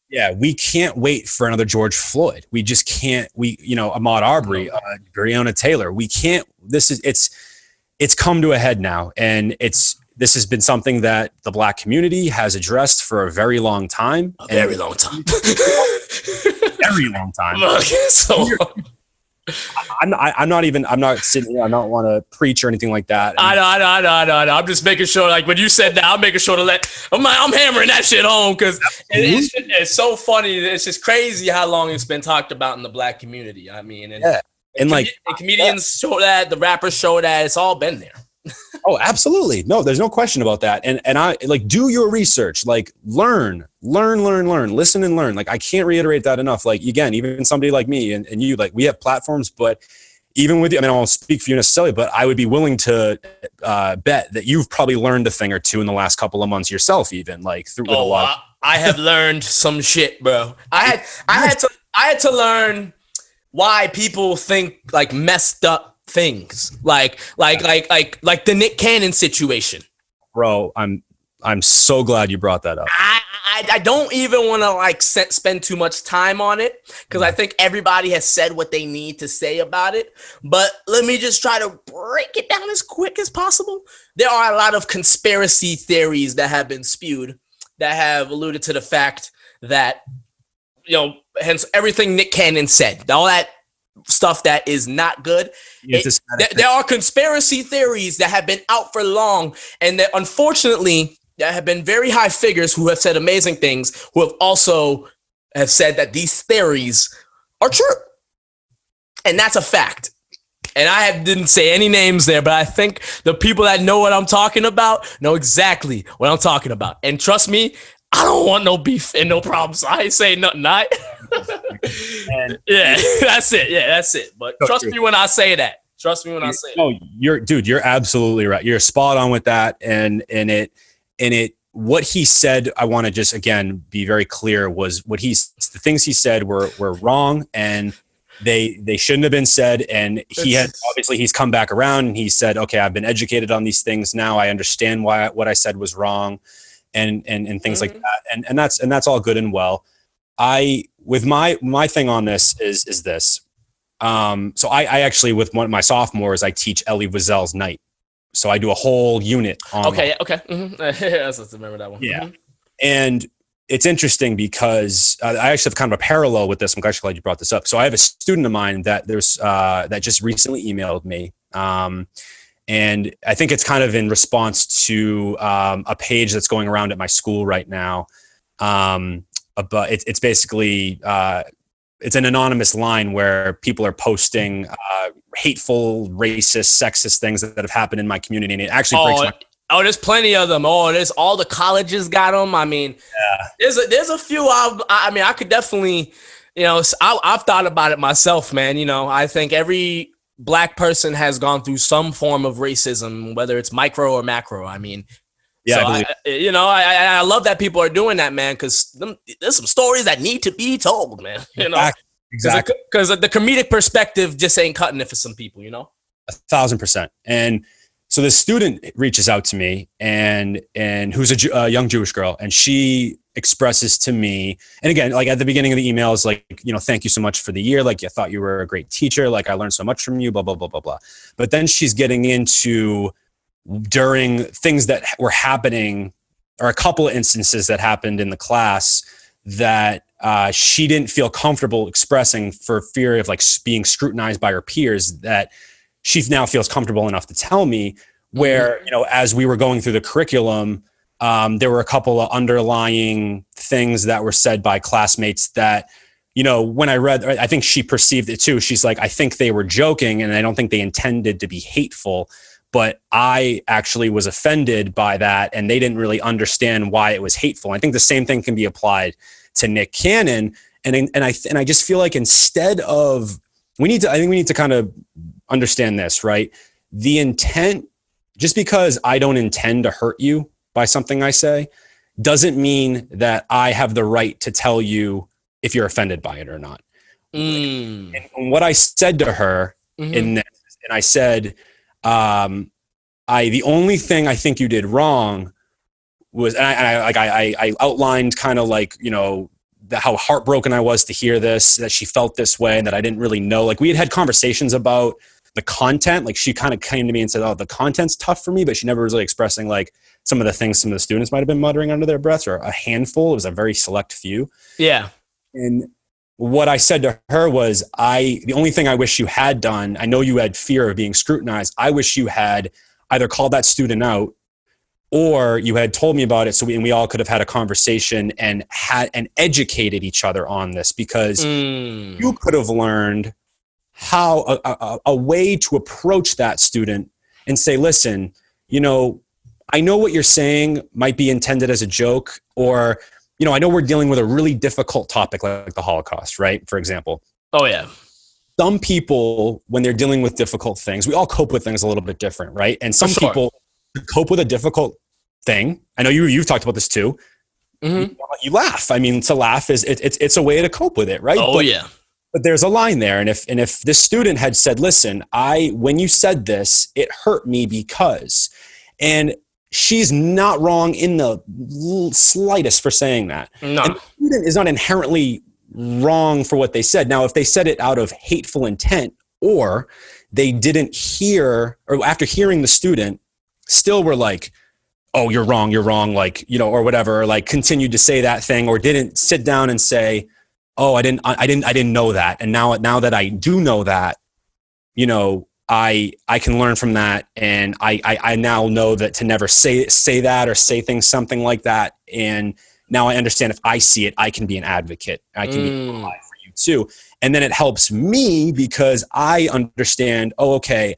Yeah, we can't wait for another George Floyd. We just can't. Ahmaud Arbery, Breonna Taylor. We can't. It's come to a head now, and this has been something that the Black community has addressed for a very long time. Very long time. Very long time. So I'm not sitting here. I don't want to preach or anything like that. I know. I'm just making sure, like when you said that, I'm making sure to I'm hammering that shit home because it's so funny. It's just crazy how long it's been talked about in the Black community. I mean, and comedians show that, the rappers show that, it's all been there. Oh, absolutely. No, there's no question about that. And I like do your research, like learn, listen and learn. Like I can't reiterate that enough. Like again, even somebody like me and you, like we have platforms, but even with you, I mean, I won't speak for you necessarily, but I would be willing to bet that you've probably learned a thing or two in the last couple of months yourself, even like through with a lot. I have learned some shit, bro. I had to learn why people think like messed up things like the Nick Cannon situation. Bro, I'm so glad you brought that up. I don't even want to like spend too much time on it because I think everybody has said what they need to say about it. But let me just try to break it down as quick as possible. There are a lot of conspiracy theories that have been spewed that have alluded to the fact that, hence everything Nick Cannon said, all that stuff that is not good. There are conspiracy theories that have been out for long, and that unfortunately there have been very high figures who have said amazing things, who have also have said that these theories are true, and that's a fact. and didn't say any names there, but I think the people that know what I'm talking about know exactly what I'm talking about. And trust me, I don't want no beef and no problems. I ain't saying nothing. Yeah, that's it. Yeah, that's it. But trust me when I say that. Trust me when I say that. No, you're absolutely right. You're spot on with that. And what he said, I want to just, again, be very clear, was the things he said were wrong, and they shouldn't have been said. And he's come back around and he said, okay, I've been educated on these things. Now I understand what I said was wrong, and things like that. And that's all good and well. With my thing on this is this. So I actually, with one of my sophomores, I teach Elie Wiesel's Night. So I do a whole unit on. Okay. Mm-hmm. Let's remember that one. Yeah. Mm-hmm. And it's interesting because I actually have kind of a parallel with this. I'm actually glad you brought this up. So I have a student of mine that that just recently emailed me. And I think it's kind of in response to a page that's going around at my school right now. But it's basically, it's an anonymous line where people are posting hateful, racist, sexist things that have happened in my community. And it actually breaks my... there's plenty of them. There's all the colleges got them. I mean, there's a few. I could definitely, I've thought about it myself, man. I think every Black person has gone through some form of racism, whether it's micro or macro. I mean, yeah, so I love that people are doing that, man, because there's some stories that need to be told, man. Exactly. Because the comedic perspective just ain't cutting it for some people, 1,000%. And so this student reaches out to me, and who's a young Jewish girl, and she expresses to me, and again, like at the beginning of the email, is like, thank you so much for the year. Like, I thought you were a great teacher. Like, I learned so much from you, blah, blah, blah, blah, blah. But then she's getting into, during things that were happening, or a couple of instances that happened in the class, that she didn't feel comfortable expressing for fear of like being scrutinized by her peers, that she now feels comfortable enough to tell me, where, as we were going through the curriculum, there were a couple of underlying things that were said by classmates that, when I read, I think she perceived it too. She's like, I think they were joking and I don't think they intended to be hateful, but I actually was offended by that, and they didn't really understand why it was hateful. I think the same thing can be applied to Nick Cannon. And I just feel like instead of, I think we need to kind of understand this, right? The intent, just because I don't intend to hurt you by something I say, doesn't mean that I have the right to tell you if you're offended by it or not. And what I said to her in this, and I said, the only thing I think you did wrong was, and I outlined kind of like, how heartbroken I was to hear this, that she felt this way, and that I didn't really know. Like, we had conversations about the content. Like, she kind of came to me and said, oh, the content's tough for me, but she never was really expressing like some of the things some of the students might've been muttering under their breaths, or a handful. It was a very select few. Yeah. And what I said to her was, the only thing I wish you had done, I know you had fear of being scrutinized. I wish you had either called that student out, or you had told me about it, so we all could have had a conversation and educated each other on this, because you could have learned how a way to approach that student and say, listen, I know what you're saying might be intended as a joke, or, I know we're dealing with a really difficult topic like the Holocaust, right? For example. Oh, yeah. Some people, when they're dealing with difficult things, we all cope with things a little bit different, right? And some people cope with a difficult thing. I know you've talked about this too. You laugh. I mean, to laugh it's a way to cope with it, right? Oh, yeah. But there's a line there. And if this student had said, listen, when you said this, it hurt me because, and she's not wrong in the slightest for saying that. No. And the student is not inherently wrong for what they said. Now, if they said it out of hateful intent, or they didn't hear, or after hearing the student still were like, oh, you're wrong, like, or whatever, or like continued to say that thing, or didn't sit down and say, oh, I didn't know that. And now that I do know that, I can learn from that. And I now know that to never say that or say something like that. And now I understand, if I see it, I can be an advocate. I can be an ally for you too. And then it helps me because I understand, okay,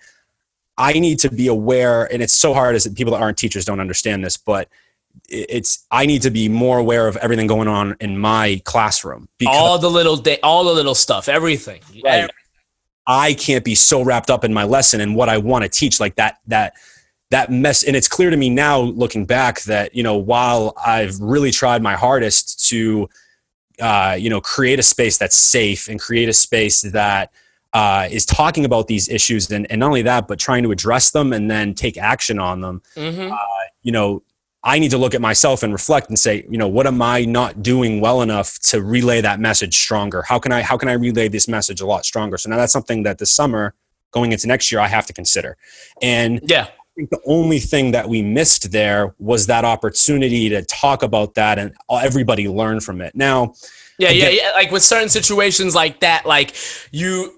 I need to be aware, and it's so hard as people that aren't teachers don't understand this, but I need to be more aware of everything going on in my classroom. All the little stuff, everything. Right. I can't be so wrapped up in my lesson and what I want to teach, like that mess. And it's clear to me now, looking back, that, while I've really tried my hardest to, create a space that's safe and create a space that is talking about these issues, and not only that, but trying to address them and then take action on them. I need to look at myself and reflect and say, what am I not doing well enough to relay that message stronger? How can I relay this message a lot stronger? So now that's something that this summer going into next year, I have to consider. And I think the only thing that we missed there was that opportunity to talk about that and everybody learn from it. Now, like with certain situations like that, like you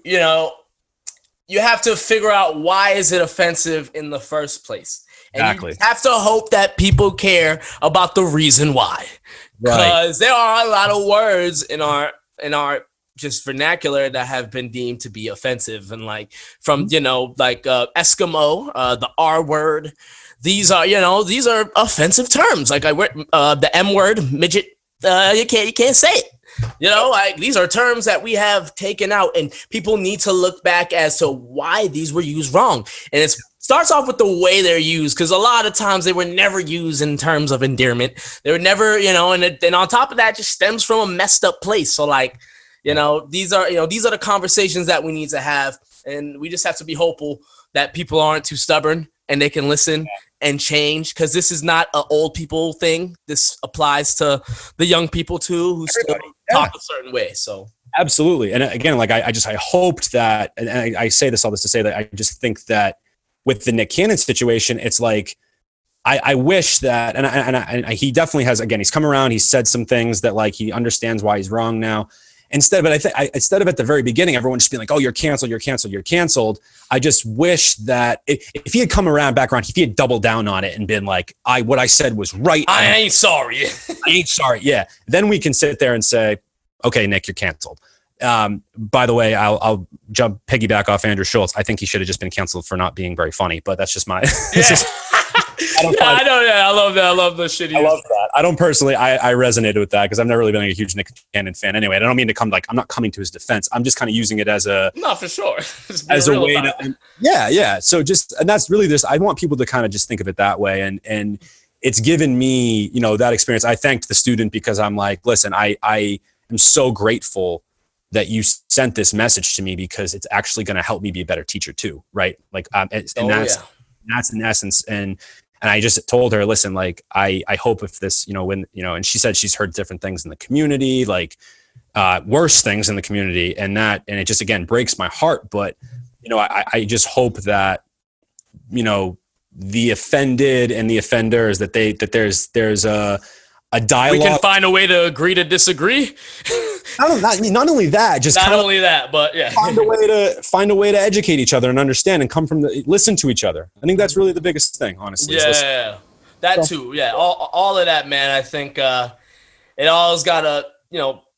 have to figure out, why is it offensive in the first place? And exactly. You have to hope that people care about the reason why. Because there are a lot of words in our just vernacular that have been deemed to be offensive, and like from Eskimo, the R word. These are offensive terms. Like the M word, midget. You can't say it. Like these are terms that we have taken out, and people need to look back as to why these were used wrong. And it starts off with the way they're used, because a lot of times they were never used in terms of endearment. They were never, and on top of that, just stems from a messed up place. So like, these are the conversations that we need to have, and we just have to be hopeful that people aren't too stubborn and they can listen and change, because this is not an old people thing. This applies to the young people too, who still talk a certain way. So absolutely. And again, like I hoped that, and I say all this to say that I just think that with the Nick Cannon situation, it's like, I wish that, and he definitely has, again, he's come around, he's said some things that like, he understands why he's wrong now. Instead of at the very beginning, everyone just being like, oh, you're canceled. I just wish that if he had come back around, if he had doubled down on it and been like, what I said was right. I ain't sorry. Yeah. Then we can sit there and say, okay, Nick, you're canceled. By the way, I'll piggyback off Andrew Schultz. I think he should have just been canceled for not being very funny, but that's just my, I know. Yeah, I love that. I love the shit. I love that. I don't personally, I resonated with that because I've never really been a huge Nick Cannon fan anyway. I don't mean to I'm not coming to his defense. I'm just kind of using it as a, no, for sure. as a way to, yeah. So and that's really I want people to kind of just think of it that way. And it's given me, that experience. I thanked the student because I'm like, listen, I am so grateful that you sent this message to me, because it's actually going to help me be a better teacher too. Right. Like, that's in essence. And I just told her, listen, like, I hope if this, and she said she's heard different things in the community, like worse things in the community, and it just, again, breaks my heart. But, I just hope that, the offended and the offenders, that there's a dialogue. We can find a way to agree to disagree. Not only that, just not only that, but yeah, find a way to educate each other and understand and listen to each other. I think that's really the biggest thing, honestly. Yeah, that too. Yeah, all of that, man. I think it all's got to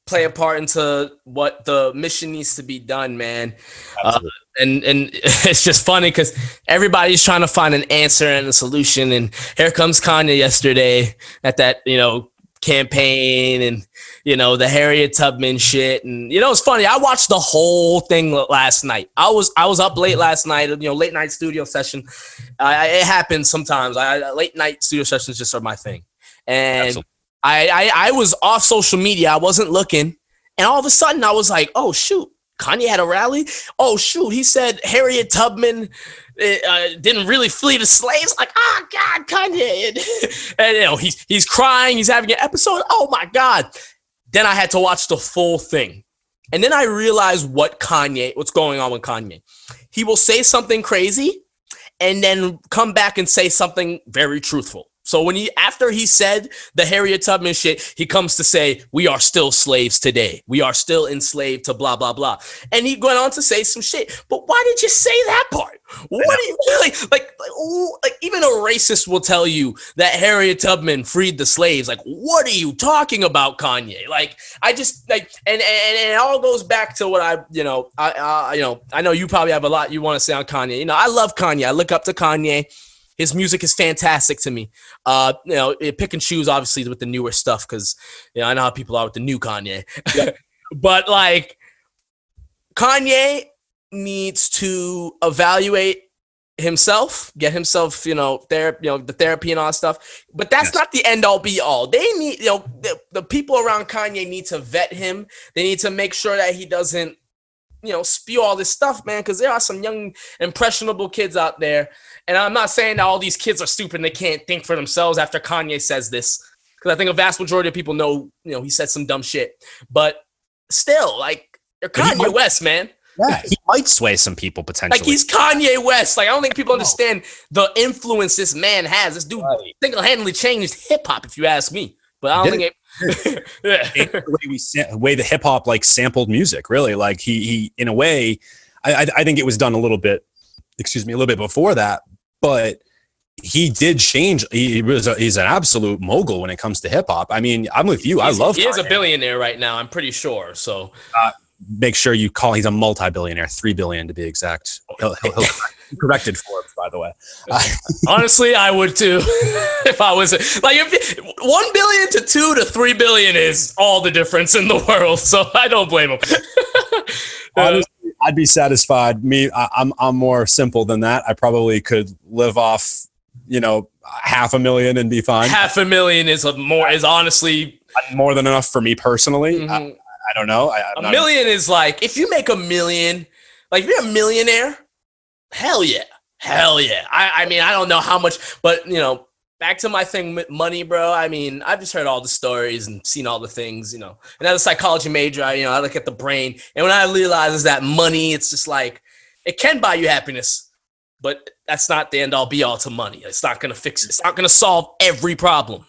play a part into what the mission needs to be done, man. And it's just funny because everybody's trying to find an answer and a solution, and here comes Kanye yesterday at that campaign, and the Harriet Tubman shit. And it's funny, I watched the whole thing last night. I was up late last night, late night studio session. It happens sometimes. Late night studio sessions just are my thing. And I was off social media, I wasn't looking, and all of a sudden I was like, oh shoot, Kanye had a rally. Oh shoot, he said Harriet Tubman didn't really flee the slaves. Like, oh God, Kanye, and he's crying, he's having an episode. Oh my God. Then I had to watch the full thing, and then I realized what's going on with Kanye. He will say something crazy, and then come back and say something very truthful. So after he said the Harriet Tubman shit, he comes to say, we are still slaves today. We are still enslaved to blah, blah, blah. And he went on to say some shit. But why did you say that part? What do you like even a racist will tell you that Harriet Tubman freed the slaves. Like, what are you talking about, Kanye? Like, I just like, and it all goes back to what I know you probably have a lot you want to say on Kanye. You know, I love Kanye. I look up to Kanye. His music is fantastic to me. Pick and choose obviously with the newer stuff because I know how people are with the new Kanye. Yeah. But like, Kanye needs to evaluate himself, get himself, the therapy and all that stuff. But that's not the end all be all. They need, the people around Kanye need to vet him. They need to make sure that he doesn't, spew all this stuff, man, because there are some young, impressionable kids out there. And I'm not saying that all these kids are stupid and they can't think for themselves after Kanye says this, because I think a vast majority of people know, he said some dumb shit. But still, like, you're Kanye West, man. Yeah, he might sway some people potentially. Like, he's Kanye West. Like, I don't think people understand the influence this man has. This dude single-handedly changed hip-hop, if you ask me. But I don't think it... the way the hip hop like sampled music, really, like he in a way, I think it was done a little bit before that, but he did change. He's an absolute mogul when it comes to hip hop. I mean, I'm with you. I love. He is a billionaire right now. I'm pretty sure. So make sure you call. He's a multi-billionaire, $3 billion to be exact. He'll corrected Forbes, by the way. Honestly, I would too. If I was like, if 1 billion to 2 to 3 billion is all the difference in the world. So I don't blame him. Honestly, I'd be satisfied. I'm more simple than that. I probably could live off, $500,000 and be fine. $500,000 is honestly more than enough for me personally. Mm-hmm. I don't know. $1 million is like, if you make $1 million, like if you're a millionaire, hell yeah. I mean, I don't know how much, but back to my thing with money, bro. I mean, I've just heard all the stories and seen all the things, and as a psychology major, I look at the brain, and when I realize is that money, it's just like, it can buy you happiness, but that's not the end all be all to money. It's not going to fix it. It's not going to solve every problem,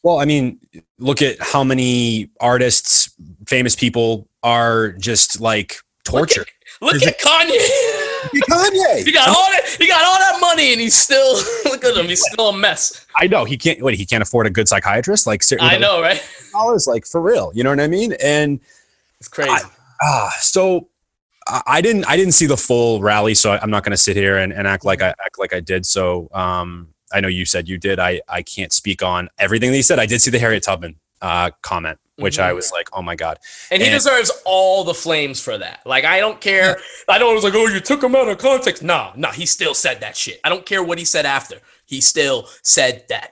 Well, I mean, look at how many artists, famous people are just like tortured. Look at Kanye. Kanye. He got all that money, and he's still look at him. He's still a mess. I know he can't. He can't afford a good psychiatrist. Like, I know, right? Dollars, like for real. You know what I mean? And it's crazy. So I didn't see the full rally, so I'm not going to sit here and act like I did. So I know you said you did. I can't speak on everything that he said. I did see the Harriet Tubman comment, which I was like, oh my God. And he deserves all the flames for that. Like, I don't care. I know it was like, oh, you took him out of context. No, he still said that shit. I don't care what he said after. He still said that.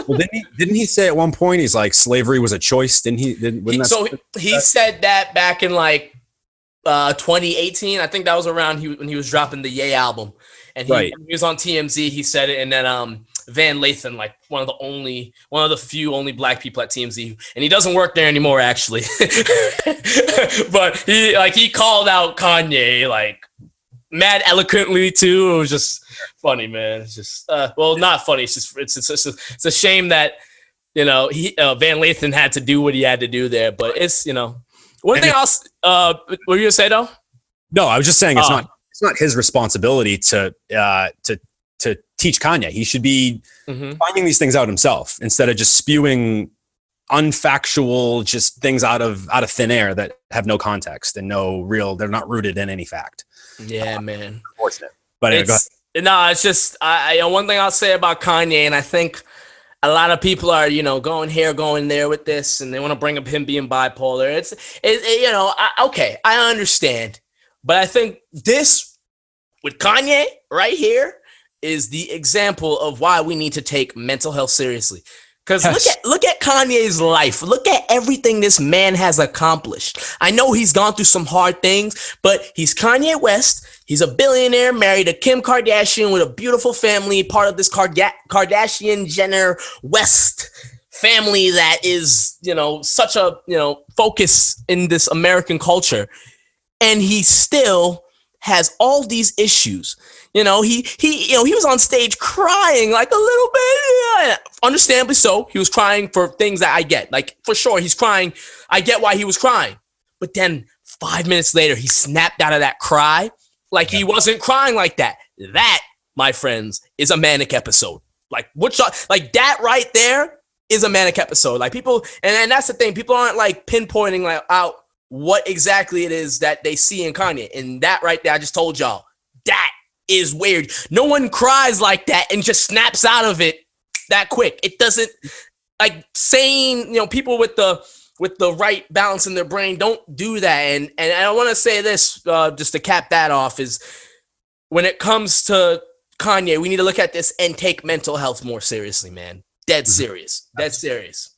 Well, didn't he say at one point, he's like, slavery was a choice? Didn't he? He said that back in like 2018. I think that was around when he was dropping the Ye album. And he was on TMZ. He said it. And then Van Lathan, like one of the few only black people at TMZ, and he doesn't work there anymore, actually. But he called out Kanye like mad eloquently too. It was just funny, man. It's just not funny. It's just it's a shame that Van Lathan had to do what he had to do there. But it's one thing else. What were you gonna say though? No, I was just saying it's not his responsibility to teach Kanye. He should be finding these things out himself instead of just spewing unfactual just things out of thin air that have no context and they're not rooted in any fact. Yeah, man. Unfortunate. But anyway, it's just one thing I'll say about Kanye, and I think a lot of people are, going here, going there with this, and they want to bring up him being bipolar. Okay, I understand. But I think this with Kanye right here is the example of why we need to take mental health seriously. Because look at Kanye's life. Look at everything this man has accomplished. I know he's gone through some hard things, but he's Kanye West. He's a billionaire, married to Kim Kardashian with a beautiful family, part of this Kardashian-Jenner West family that is, such a, focus in this American culture. And he still has all these issues. he was on stage crying like a little bit. Yeah. Understandably so. He was crying for things that I get. Like, for sure, he's crying. I get why he was crying. But then 5 minutes later, he snapped out of that cry like he wasn't crying like that. That, my friends, is a manic episode. Like, like that right there is a manic episode. Like, people, and that's the thing. People aren't like pinpointing like out what exactly it is that they see in Kanye. And that right there, I just told y'all, that is weird. No one cries like that and just snaps out of it that quick. It doesn't, like, sane, people with the right balance in their brain don't do that. And I want to say this, just to cap that off, is when it comes to Kanye, we need to look at this and take mental health more seriously, man. Dead serious. Dead serious,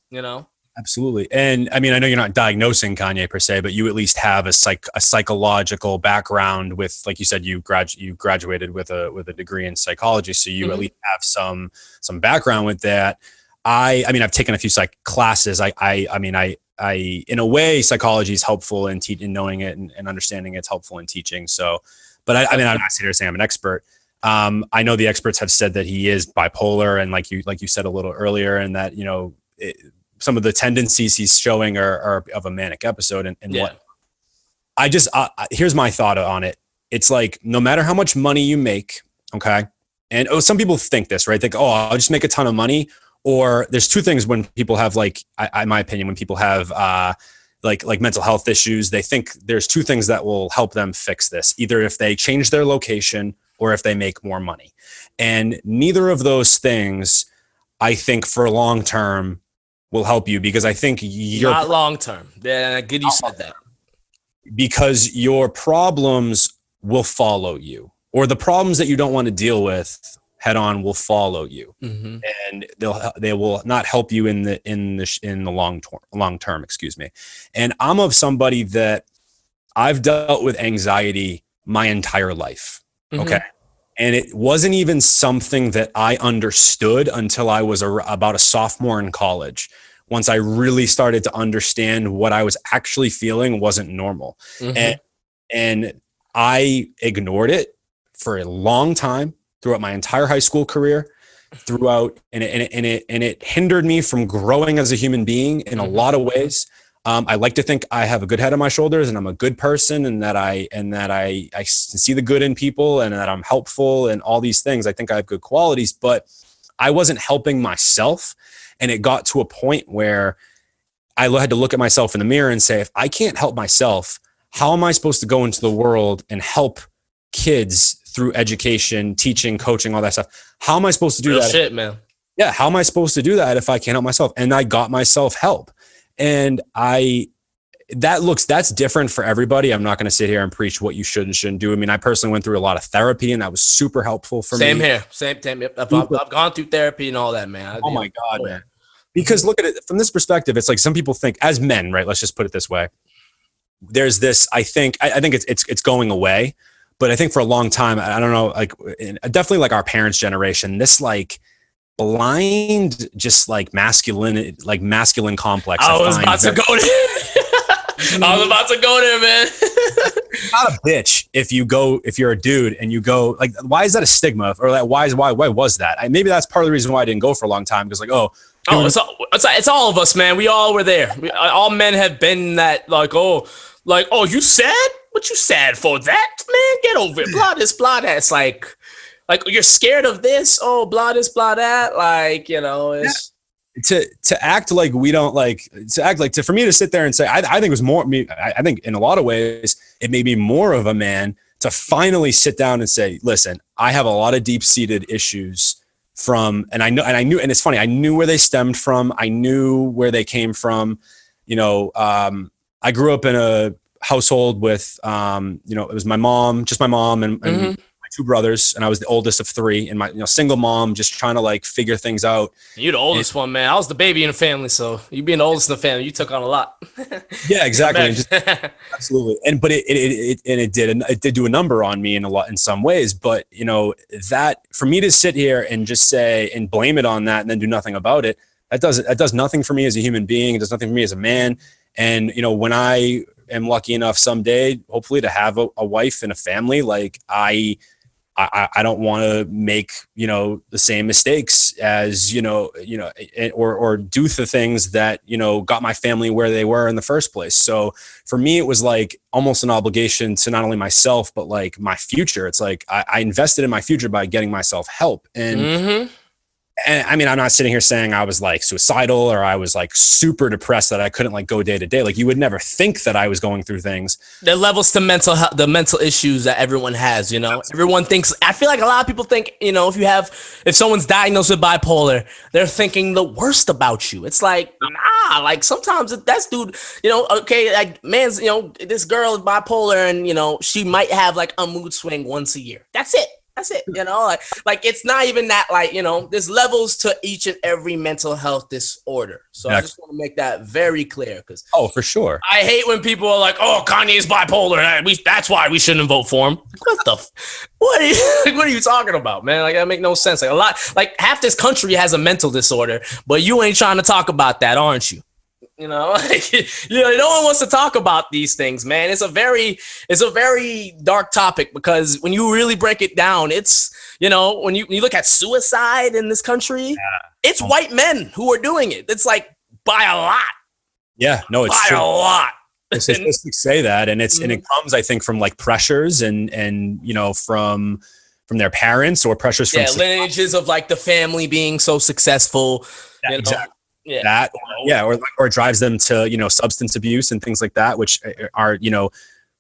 Absolutely. And I mean, I know you're not diagnosing Kanye per se, but you at least have a psychological background with, like you said, you graduated with a degree in psychology. So you at least have some background with that. I mean, I've taken a few psych classes. I in a way, psychology is helpful in knowing it and understanding it's helpful in teaching. So, but I mean, I'm not sitting here saying I'm an expert. I know the experts have said that he is bipolar, and like you said a little earlier, and that some of the tendencies he's showing are of a manic episode. And what I just here's my thought on it. It's like, no matter how much money you make, okay, and some people think this, right? Think, I'll just make a ton of money. Or there's two things when people have, like, in my opinion, when people have like mental health issues, they think there's two things that will help them fix this. Either if they change their location or if they make more money. And neither of those things, I think, for long term will help you, because I think you're not long term. Yeah, good you said that. Because your problems will follow you, or the problems that you don't want to deal with head on will follow you, and they will not help you in the long term. Excuse me. And I'm of somebody that I've dealt with anxiety my entire life. Okay. And it wasn't even something that I understood until I was about a sophomore in college. Once I really started to understand what I was actually feeling wasn't normal. And I ignored it for a long time, throughout my entire high school career, and it hindered me from growing as a human being in a lot of ways. I like to think I have a good head on my shoulders, and I'm a good person, and that I see the good in people, and that I'm helpful, and all these things. I think I have good qualities, but I wasn't helping myself. And it got to a point where I had to look at myself in the mirror and say, if I can't help myself, how am I supposed to go into the world and help kids through education, teaching, coaching, all that stuff? How am I supposed to do Real that? Shit, man. Yeah. How am I supposed to do that if I can't help myself? And I got myself help. And that's different for everybody. I'm not going to sit here and preach what you should and shouldn't do. I mean, I personally went through a lot of therapy, and that was super helpful for me. Same here. Same time. I've gone through therapy and all that, man. Oh my God, man. Because look at it from this perspective. It's like, some people think, as men, right? Let's just put it this way. There's this, I think it's going away, but I think for a long time, I don't know, like, definitely like our parents' generation, this like blind, just like masculine complex. I was about to go there, man. Not a bitch if you're a dude and you go, like, why is that a stigma? Or like, why was that? Maybe that's part of the reason why I didn't go for a long time, because it's all of us, man. We all were there. All men have been that, like, you sad? What you sad for? That, man? Get over it. Blah this, blah that. It's like you're scared of this. Oh, blah this, blah that. Like, it's to act like we don't for me to sit there and say, I think it was more me. I think in a lot of ways it may be more of a man to finally sit down and say, listen, I have a lot of deep-seated issues and I knew, and it's funny, I knew where they stemmed from. I knew where they came from. I grew up in a household with, it was my mom and my two brothers, and I was the oldest of three, and my single mom, just trying to like figure things out. You're the oldest one, man. I was the baby in the family, so you being the oldest in the family, you took on a lot. Yeah, exactly. Absolutely. But it did do a number on me in some ways. But that, for me to sit here and just say and blame it on that and then do nothing about it, that does nothing for me as a human being. It does nothing for me as a man. And when I am lucky enough someday, hopefully, to have a wife and a family, like I I don't want to make, the same mistakes as, or do the things that, got my family where they were in the first place. So for me, it was like almost an obligation to not only myself, but like my future. It's like I invested in my future by getting myself help. And I mean, I'm not sitting here saying I was like suicidal or I was like super depressed that I couldn't like go day to day. Like you would never think that I was going through things. The levels to mental health, the mental issues that everyone has, everyone thinks, I feel like a lot of people think, if someone's diagnosed with bipolar, they're thinking the worst about you. It's like, nah, like sometimes that's dude, okay, like man's, this girl is bipolar and, she might have like a mood swing once a year. That's it. That's it, like it's not even that, like, there's levels to each and every mental health disorder. So I just want to make that very clear because for sure. I hate when people are like, oh, Kanye's bipolar. That's why we shouldn't vote for him. What are you talking about, man? Like that make no sense. Like half this country has a mental disorder, but you ain't trying to talk about that, aren't you? No one wants to talk about these things, man. It's a very dark topic because when you really break it down, it's, when you look at suicide in this country, it's white men who are doing it. It's like by a lot. Yeah, no, it's by true. a lot. The statistics say that, and and it comes, I think, from like pressures and from their parents or pressures from lineages of like the family being so successful. Exactly. Or it drives them to substance abuse and things like that, which are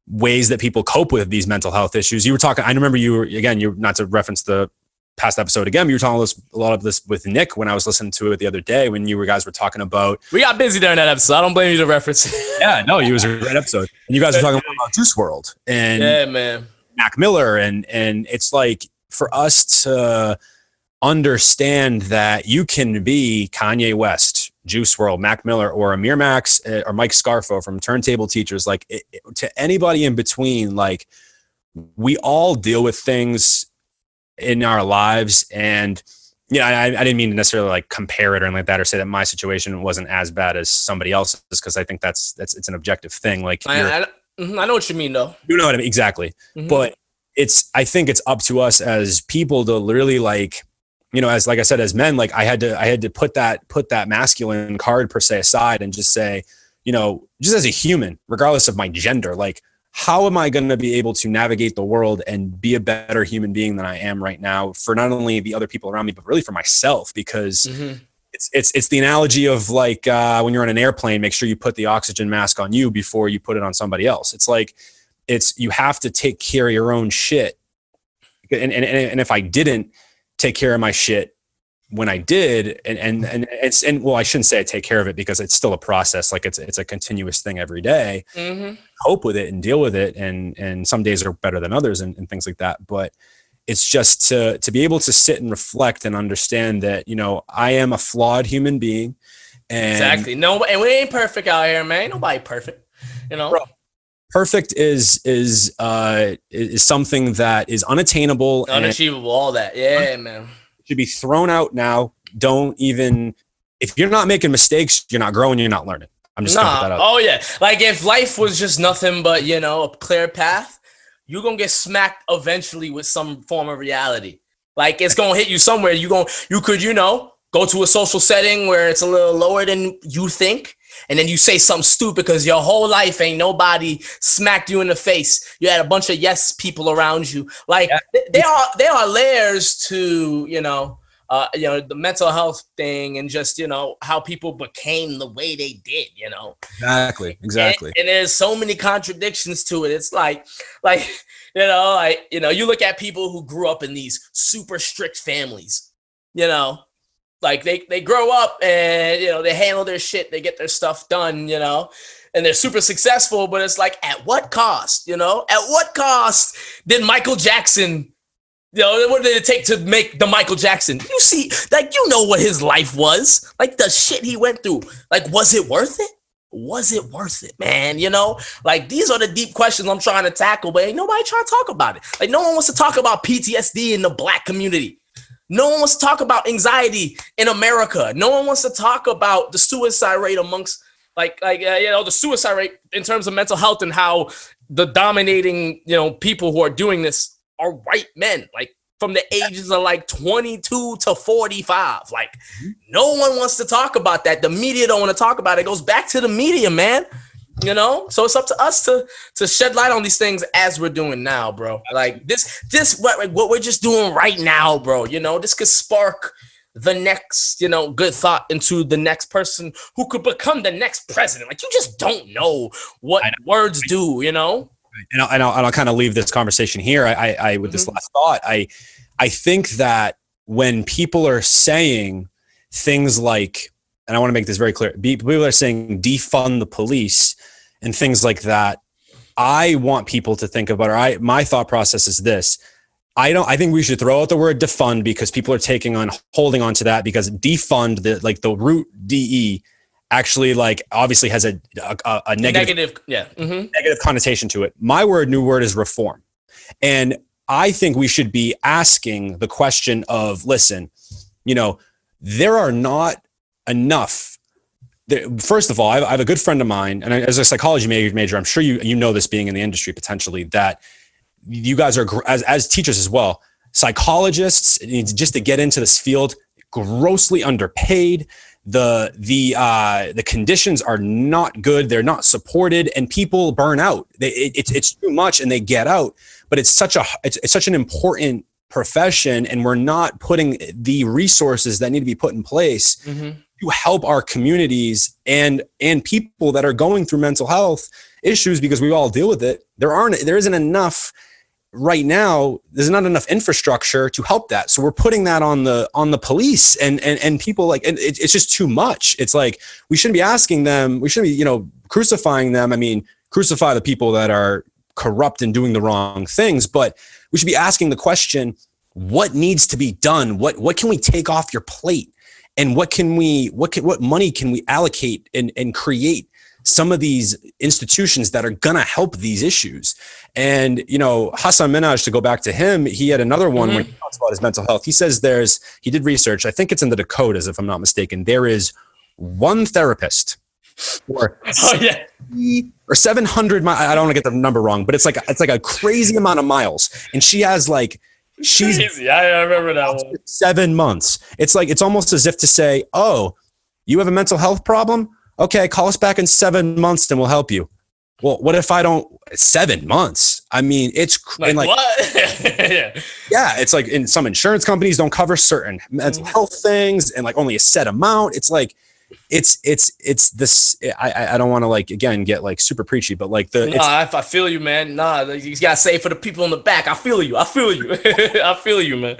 ways that people cope with these mental health issues. You were talking, I remember you're not to reference the past episode again, but you were talking a lot of this with Nick when I was listening to it the other day when you guys were talking about. We got busy during that episode. I don't blame you to reference. Yeah, no, it was a great episode. And you guys were talking about Juice WRLD and Mac Miller, and it's like for us to understand that you can be Kanye West, Juice WRLD, Mac Miller, or Amir Max, or Mike Scarfo from Turntable Teachers, like to anybody in between, like we all deal with things in our lives. And I didn't mean to necessarily like compare it or anything like that, or say that my situation wasn't as bad as somebody else's, because I think it's an objective thing. Like I know what you mean though. You know what I mean? Exactly. Mm-hmm. But I think it's up to us as people to literally like, as like I said, as men, like I had to put that masculine card per se aside and just say, just as a human, regardless of my gender, like how am I going to be able to navigate the world and be a better human being than I am right now for not only the other people around me, but really for myself? Because it's the analogy of like when you're on an airplane, make sure you put the oxygen mask on you before you put it on somebody else. It's like you have to take care of your own shit. And if I didn't take care of my shit when I did, and well, I shouldn't say I take care of it because it's still a process. Like it's a continuous thing every day. Cope with it and deal with it. And some days are better than others and things like that. But it's just to be able to sit and reflect and understand that, I am a flawed human being. And exactly. No, and we ain't perfect out here, man. Ain't nobody perfect, Bro, perfect is something that is unattainable, unachievable, all that. Yeah, man. Should be thrown out now. If you're not making mistakes, you're not growing, you're not learning. I'm just gonna put that out. Oh yeah. Like if life was just nothing but, a clear path, you're gonna get smacked eventually with some form of reality. Like it's gonna hit you somewhere. You could, go to a social setting where it's a little lower than you think. And then you say something stupid because your whole life ain't nobody smacked you in the face. You had a bunch of yes people around you. Like there are layers to, the mental health thing and just, how people became the way they did, Exactly. And there's so many contradictions to it. It's like, you look at people who grew up in these super strict families, like they grow up and, they handle their shit, they get their stuff done, and they're super successful, but it's like, at what cost, at what cost did Michael Jackson, what did it take to make the Michael Jackson? You see, like, what his life was, like the shit he went through, like, was it worth it? Was it worth it, man? Like these are the deep questions I'm trying to tackle, but ain't nobody trying to talk about it. Like no one wants to talk about PTSD in the Black community. No one wants to talk about anxiety in America. No one wants to talk about the suicide rate amongst the suicide rate in terms of mental health and how the dominating, people who are doing this are white men, like from the ages of like 22 to 45. Like no one wants to talk about that. The media don't want to talk about it. It goes back to the media, man. You know, so it's up to us to shed light on these things as we're doing now, bro. Like this what we're just doing right now, bro. You know, this could spark the next, you know, good thought into the next person who could become the next president. Like you just don't know what words do, you know. And I'll kind of leave this conversation here. I with this last thought, I think that when people are saying things like, and I want to make this very clear, people are saying defund the police and things like that, I want people to think about, my thought process is this. I think we should throw out the word defund because people are holding on to that, because defund, the root DE actually like obviously has a negative connotation to it. My new word is reform. And I think we should be asking the question of, listen, you know, there are not enough. First of all, I have a good friend of mine, and as a psychology major, I'm sure you know this, being in the industry potentially, that you guys are, as teachers as well, psychologists, just to get into this field, grossly underpaid. The conditions are not good. They're not supported, and people burn out. It's too much, and they get out. But it's such an important profession, and we're not putting the resources that need to be put in place to help our communities and people that are going through mental health issues, because we all deal with it. There isn't enough right now. There's not enough infrastructure to help that. So we're putting that on the police and people, like, and it's just too much. It's like, we shouldn't be asking them, we shouldn't be, you know, crucifying them. I mean, crucify the people that are corrupt and doing the wrong things, but we should be asking the question, what needs to be done? What can we take off your plate? And what money can we allocate and create some of these institutions that are going to help these issues? And, you know, Hassan Minhaj, to go back to him, he had another one when he talks about his mental health. He says he did research, I think it's in the Dakotas, if I'm not mistaken. There is one therapist or 700 miles. I don't want to get the number wrong, but it's like a crazy amount of miles. And she has she's crazy. I remember that one. 7 months. It's like, it's almost as if to say, oh, you have a mental health problem? Okay, call us back in 7 months and we'll help you. Well, what if I don't? 7 months. I mean, it's like what? Yeah, it's like, in some insurance companies don't cover certain mental health things, and like only a set amount. It's like, it's this. I don't want to, like, again, get like super preachy, but like I feel you, man. You gotta say it for the people in the back. I feel you. I feel you, man.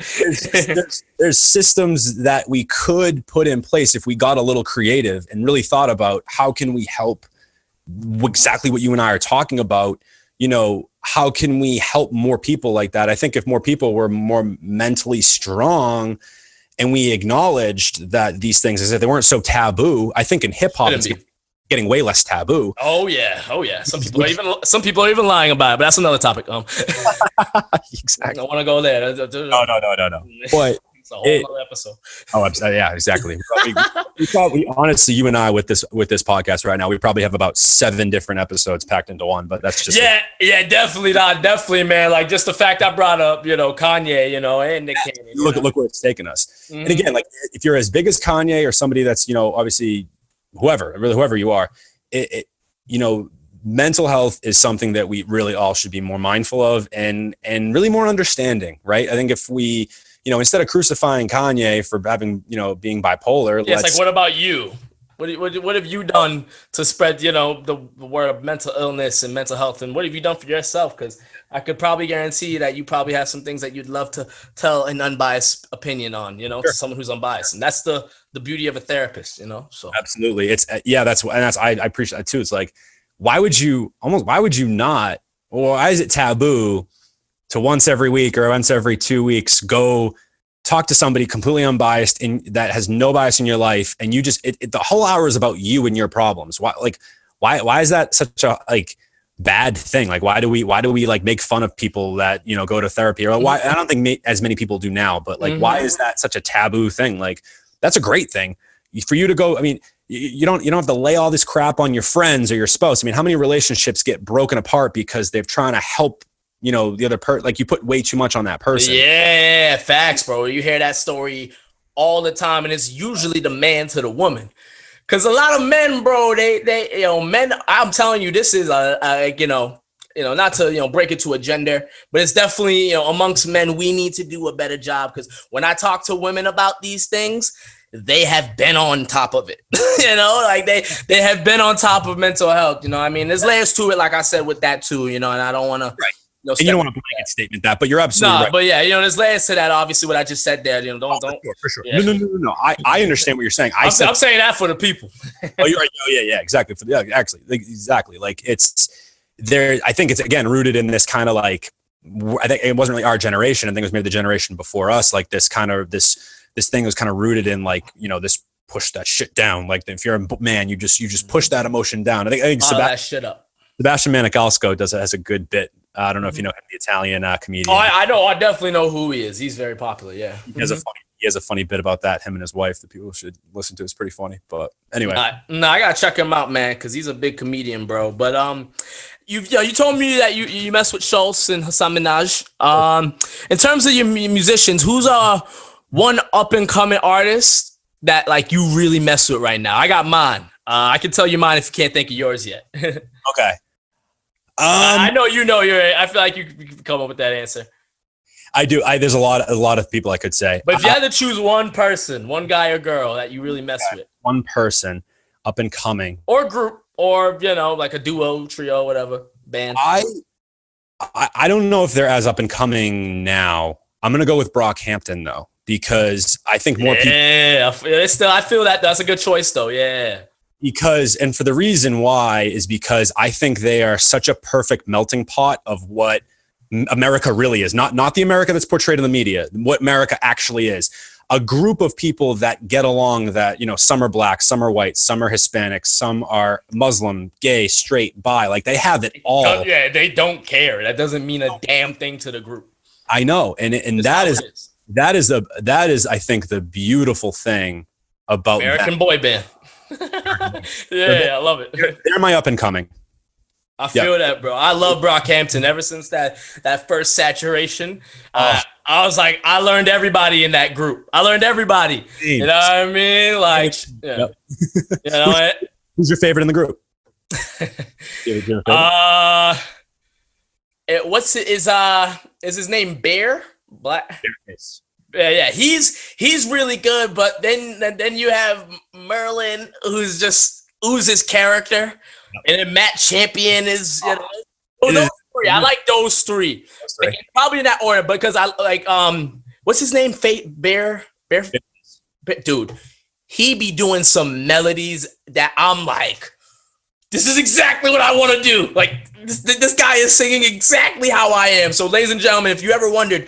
There's systems that we could put in place if we got a little creative and really thought about how can we help exactly what you and I are talking about. You know, how can we help more people like that? I think if more people were more mentally strong and we acknowledged that these things, as if they weren't so taboo, I think in hip hop it's getting way less taboo. Oh yeah. Some people are even lying about it, but that's another topic. Exactly. I want to go there. No. But it's a whole other episode. Oh, yeah, exactly. We honestly, you and I with this podcast right now, we probably have about 7 different episodes packed into one. But that's just definitely, man. Like, just the fact I brought up, you know, Kanye, you know, and Nick Cannon. Look where it's taken us. And again, like, if you're as big as Kanye or somebody that's, you know, obviously whoever you are, you know, mental health is something that we really all should be more mindful of and really more understanding, right? I think if we, you know, instead of crucifying Kanye for having, you know, being bipolar, it's like, what about you? What have you done to spread, you know, the word of mental illness and mental health? And what have you done for yourself? Because I could probably guarantee you that you probably have some things that you'd love to tell an unbiased opinion on, you know, to someone who's unbiased. And that's the beauty of a therapist, you know? So absolutely. I appreciate that too. It's like, why would you not, or why is it taboo to once every week or once every 2 weeks go talk to somebody completely unbiased and that has no bias in your life, and you just the whole hour is about you and your problems? Why is that such a like bad thing? Like, why do we like make fun of people that, you know, go to therapy? Or why? I don't think as many people do now, but like, why is that such a taboo thing? Like, that's a great thing for you to go. I mean, you don't have to lay all this crap on your friends or your spouse. I mean, how many relationships get broken apart because they're trying to help the other like you put way too much on that person. Yeah, facts, bro. You hear that story all the time, and it's usually the man to the woman. Because a lot of men, bro, men, I'm telling you, this is not to, break it to a gender, but it's definitely, amongst men, we need to do a better job. Because when I talk to women about these things, they have been on top of it, like they have been on top of mental health. I mean, there's layers to it, like I said, with that too, and I don't want to. Right. And you don't want to blanket statement that, but you're absolutely right. But yeah, there's layers to that. Obviously, what I just said there, don't. For sure. Yeah. No. I understand what you're saying. I'm saying that for the people. Oh, you're right. Oh, yeah, exactly. Exactly. Like it's there. I think it's again rooted in this kind of like. I think it wasn't really our generation. I think it was maybe the generation before us. Like this kind of this thing was kind of rooted in like this push that shit down. Like if you're a man, you just push that emotion down. I think that shit up. Sebastian Maniscalco has a good bit. I don't know if you know him, the Italian comedian. Oh, I know. I definitely know who he is. He's very popular. Yeah. He has a funny bit about that. Him and his wife that people should listen to. It's pretty funny. But anyway, I gotta check him out, man, because he's a big comedian, bro. But you told me that you mess with Schultz and Hassan Minaj. In terms of your musicians, who's one up and coming artist that like you really mess with right now? I got mine. I can tell you mine if you can't think of yours yet. Okay. I know I feel like you can come up with that answer. I do. There's a lot of people I could say. But if you had to choose one person, one guy or girl that you really mess with. One person up and coming. Or group, or like a duo, trio, whatever, band. I don't know if they're as up and coming now. I'm going to go with Brockhampton though, because I think more people. Yeah, I feel that that's a good choice though. Yeah. And for the reason why is because I think they are such a perfect melting pot of what America really is. Not the America that's portrayed in the media, what America actually is. A group of people that get along, that, some are black, some are white, some are Hispanic, some are Muslim, gay, straight, bi. Like they have it all. Yeah, they don't care. That doesn't mean a damn thing to the group. I know. And that is I think the beautiful thing about American boy band. Yeah, I love it. They're my up and coming. I feel that, bro. I love Brockhampton. Ever since that first Saturation, I was like, I learned everybody in that group. I learned everybody. You know what I mean? Like, yeah. Who's your favorite in the group? Is his name Bear? Black. Bearface. Yeah, he's really good, but then you have Merlin, who's just oozes character, and then Matt Champion is. Those three. I like those three. Like, probably in that order because I like what's his name? Bear. Dude, he be doing some melodies that I'm like, this is exactly what I want to do. Like this guy is singing exactly how I am. So, ladies and gentlemen, if you ever wondered,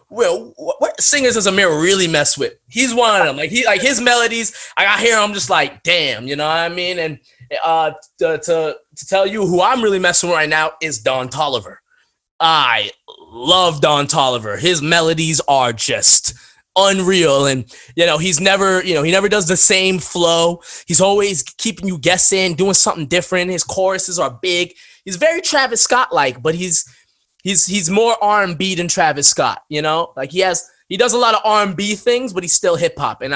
well, what singers does Amir really mess with? He's one of them. Like his melodies, I hear him just like, damn, you know what I mean? And to tell you who I'm really messing with right now is Don Toliver. I love Don Toliver. His melodies are just unreal, and he never does the same flow. He's always keeping you guessing, doing something different. His choruses are big. He's very Travis Scott like, but he's more R&B than Travis Scott, like he does a lot of R&B things, but he's still hip hop. And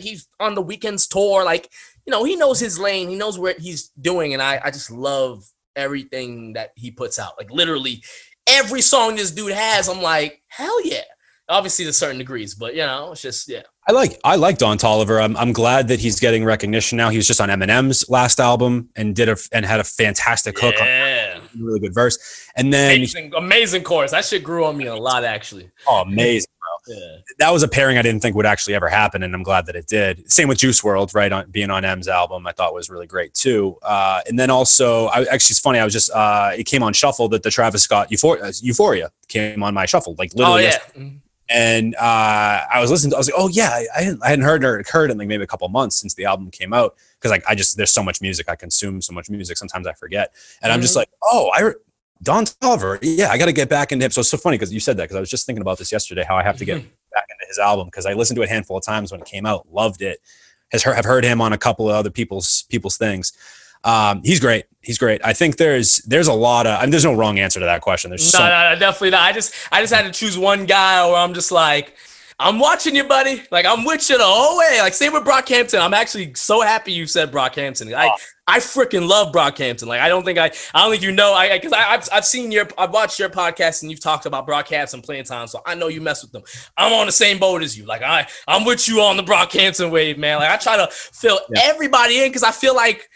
he's on the Weeknd's tour. Like, he knows his lane. He knows what he's doing. And I just love everything that he puts out. Like literally every song this dude has, I'm like, hell yeah. Obviously to certain degrees, but it's just, yeah. I like Don Toliver. I'm glad that he's getting recognition now. He was just on Eminem's last album and had a fantastic hook. Yeah. Really good verse. And then amazing chorus. That shit grew on me a lot, actually. Oh, amazing, bro. Yeah. That was a pairing I didn't think would actually ever happen, and I'm glad that it did. Same with Juice WRLD, right? Being on M's album, I thought was really great too. And then also, it's funny. I was just it came on shuffle that the Travis Scott Euphoria came on my shuffle, like literally. Oh yeah. And I was listening to, I was like, oh yeah, I hadn't heard in like maybe a couple of months since the album came out, because like there's so much music, I consume so much music, sometimes I forget, and I'm just like, Don Toliver, yeah, I got to get back into him. So it's so funny because you said that, because I was just thinking about this yesterday, how I have to get back into his album, because I listened to it a handful of times when it came out, loved it, have heard him on a couple of other people's things. He's great. He's great. I think there's a lot of, there's no wrong answer to that question. There's no, definitely not. I just had to choose one guy where I'm just like, I'm watching you, buddy. Like, I'm with you the whole way. Like, same with Brockhampton. I'm actually so happy you said Brockhampton. I freaking love Brockhampton. Like, I don't think you know, because I've watched your podcast and you've talked about Brockhampton playing time, so I know you mess with them. I'm on the same boat as you. Like, I'm with you on the Brockhampton wave, man. Like, I try to fill everybody in because I feel like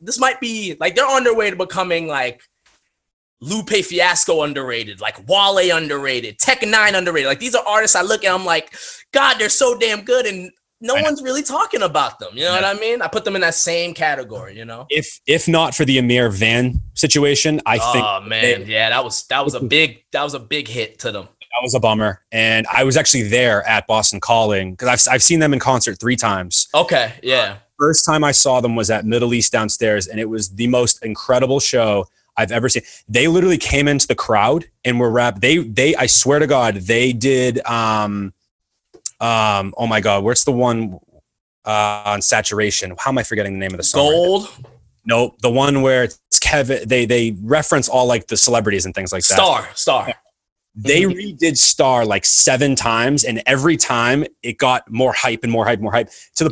this might be like they're on their way to becoming like Lupe Fiasco underrated, like Wale underrated, Tech 9 underrated. Like, these are artists I look at, I'm like, God, they're so damn good, and no one's really talking about them. You know what I mean? I put them in that same category, you know? If not for the Amir Van situation, I think. Oh man, that was a big hit to them. That was a bummer. And I was actually there at Boston Calling because I've seen them in concert 3 times. Okay, yeah. First time I saw them was at Middle East downstairs, and it was the most incredible show I've ever seen. They literally came into the crowd and were rap. They I swear to God, they did oh my God, where's the one on Saturation? How am I forgetting the name of the song? Gold? Right? Nope, the one where it's Kevin. They reference all like the celebrities and things like that. Star. They redid Star like 7 times, and every time it got more hype and more hype.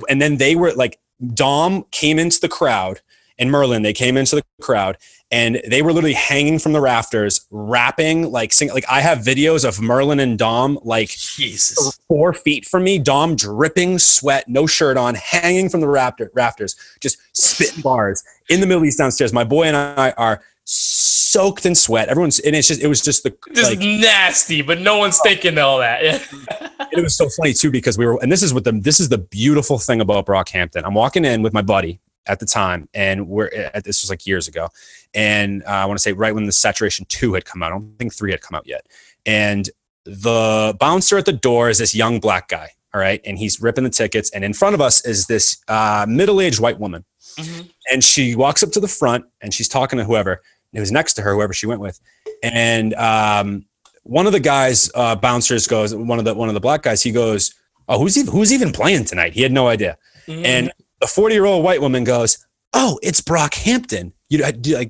And then they were like, Dom came into the crowd and Merlin, they came into the crowd and they were literally hanging from the rafters, rapping, like singing. Like, I have videos of Merlin and Dom like Jesus 4 feet from me, Dom dripping sweat, no shirt on, hanging from the rafters, just spitting bars in the Middle East downstairs. My boy and I are soaked in sweat. It was just nasty, but no one's thinking all that. It was so funny too, because this is the beautiful thing about Brockhampton. I'm walking in with my buddy at the time, and this was like years ago. And I want to say right when the Saturation 2 had come out. I don't think 3 had come out yet. And the bouncer at the door is this young black guy. All right. And he's ripping the tickets. And in front of us is this middle-aged white woman. Mm-hmm. And she walks up to the front and she's talking to whoever was next to her, whoever she went with. And one of the guys, bouncers goes, one of the black guys, he goes, "Oh, who's even playing tonight?" He had no idea. Mm-hmm. And the 40-year-old white woman goes, "Oh, it's Brockhampton."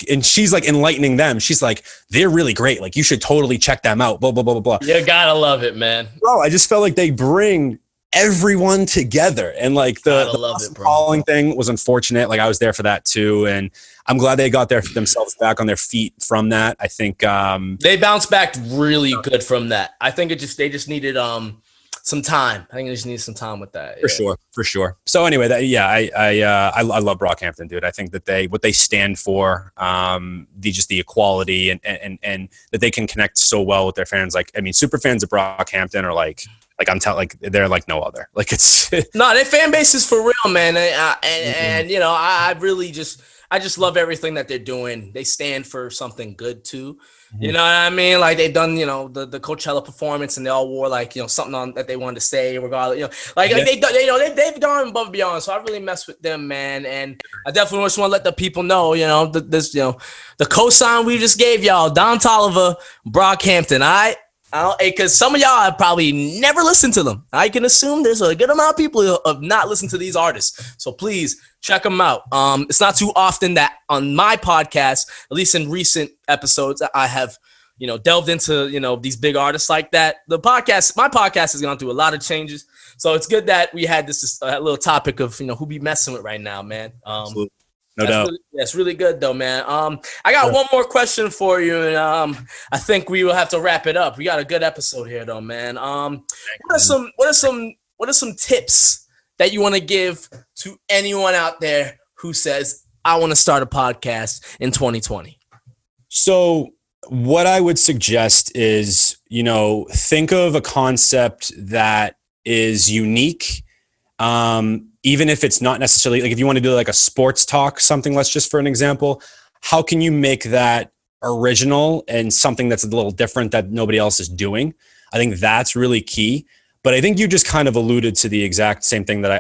And she's like enlightening them. She's like, "They're really great. Like, you should totally check them out." Blah blah blah blah blah. You gotta love it, man. Bro, I just felt like they bring everyone together, and like the calling thing was unfortunate. Like, I was there for that too, and I'm glad they got themselves back on their feet from that. I think they bounced back really good from that. I think they just needed some time. I think they just need some time with that. For sure. So anyway, I love Brockhampton, dude. I think that what they stand for, the equality and that they can connect so well with their fans. Like, I mean, super fans of Brockhampton are like they're like no other. Like, it's no, their fan base is for real, man. And you know, I just love everything that they're doing. They stand for something good too. You know what I mean? Like, they've done, you know, the Coachella performance, and they all wore like, you know, something on that they wanted to say, regardless, you know, they've gone above and beyond. So I really mess with them, man. And I definitely just want to let the people know, you know, this, you know, the cosign we just gave y'all, Don Tolliver, Brockhampton. Because some of y'all have probably never listened to them. I can assume there's a good amount of people who have not listened to these artists. So please check them out. It's not too often that on my podcast, at least in recent episodes, I have, you know, delved into, you know, these big artists like that. My podcast has gone through a lot of changes. So it's good that we had this little topic of, you know, who be messing with right now, man. Absolutely. No doubt. That's really good though, man. I got one more question for you, and I think we will have to wrap it up. We got a good episode here though, man. What are some tips that you want to give to anyone out there who says, I want to start a podcast in 2020? So what I would suggest is, you know, think of a concept that is unique. Even if it's not necessarily, like, if you want to do like a sports talk, something, let's just for an example, how can you make that original and something that's a little different that nobody else is doing? I think that's really key. But I think you just kind of alluded to the exact same thing that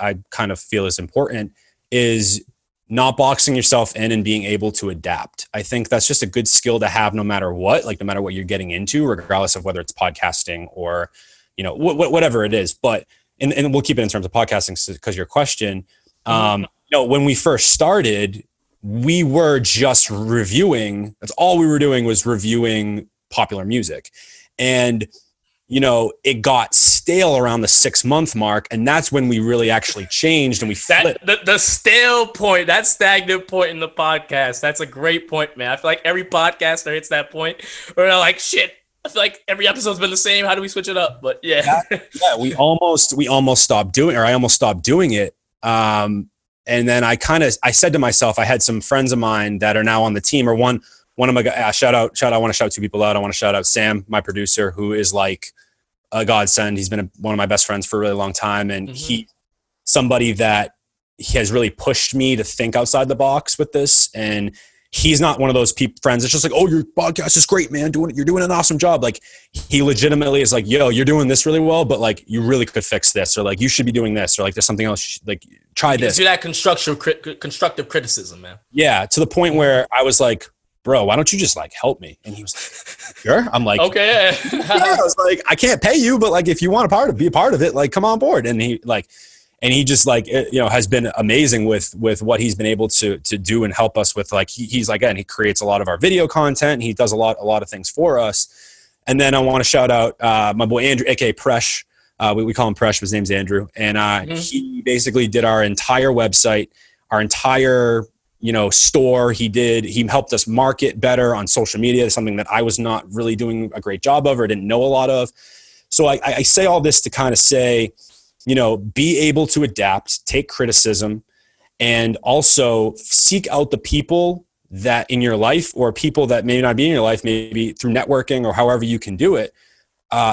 I kind of feel is important, is not boxing yourself in and being able to adapt. I think that's just a good skill to have no matter what, like no matter what you're getting into, regardless of whether it's podcasting or, you know, whatever it is. But and we'll keep it in terms of podcasting because your question, you know, when we first started, we were just reviewing. That's all we were doing, was reviewing popular music. And, you know, it got stale around the 6-month mark. And that's when we really actually changed and we flipped. The stale point, that stagnant point in the podcast. That's a great point, man. I feel like every podcaster hits that point where they're like, shit, I feel like every episode's been the same. How do we switch it up? But yeah. We almost stopped doing, or I almost stopped doing it. And then I said to myself, I had some friends of mine that are now on the team, or one of my guys, I want to shout 2 people out. I want to shout out Sam, my producer, who is like a godsend. He's been one of my best friends for a really long time. And he, somebody that he has really pushed me to think outside the box with this. And he's not one of those friends that's just like, oh, your podcast is great, man. You're doing an awesome job. Like, he legitimately is like, yo, you're doing this really well, but like, you really could fix this, or like, you should be doing this, or like, there's something else, like, try this. Do that constructive criticism, man. Yeah. To the point where I was like, bro, why don't you just like help me? And he was like, sure. I'm like, okay. Yeah. I was like, I can't pay you, but like, if you want be a part of it, like, come on board. And he just like, you know, has been amazing with what he's been able to do and help us with. Like, he's like, again, he creates a lot of our video content. He does a lot of things for us. And then I want to shout out my boy Andrew, aka Presh. We call him Presh, but his name's Andrew. And he basically did our entire website, our entire, you know, store. He helped us market better on social media, something that I was not really doing a great job of, or didn't know a lot of. So I say all this to kind of say, you know, be able to adapt, take criticism, and also seek out the people that in your life, or people that may not be in your life, maybe through networking or however you can do it.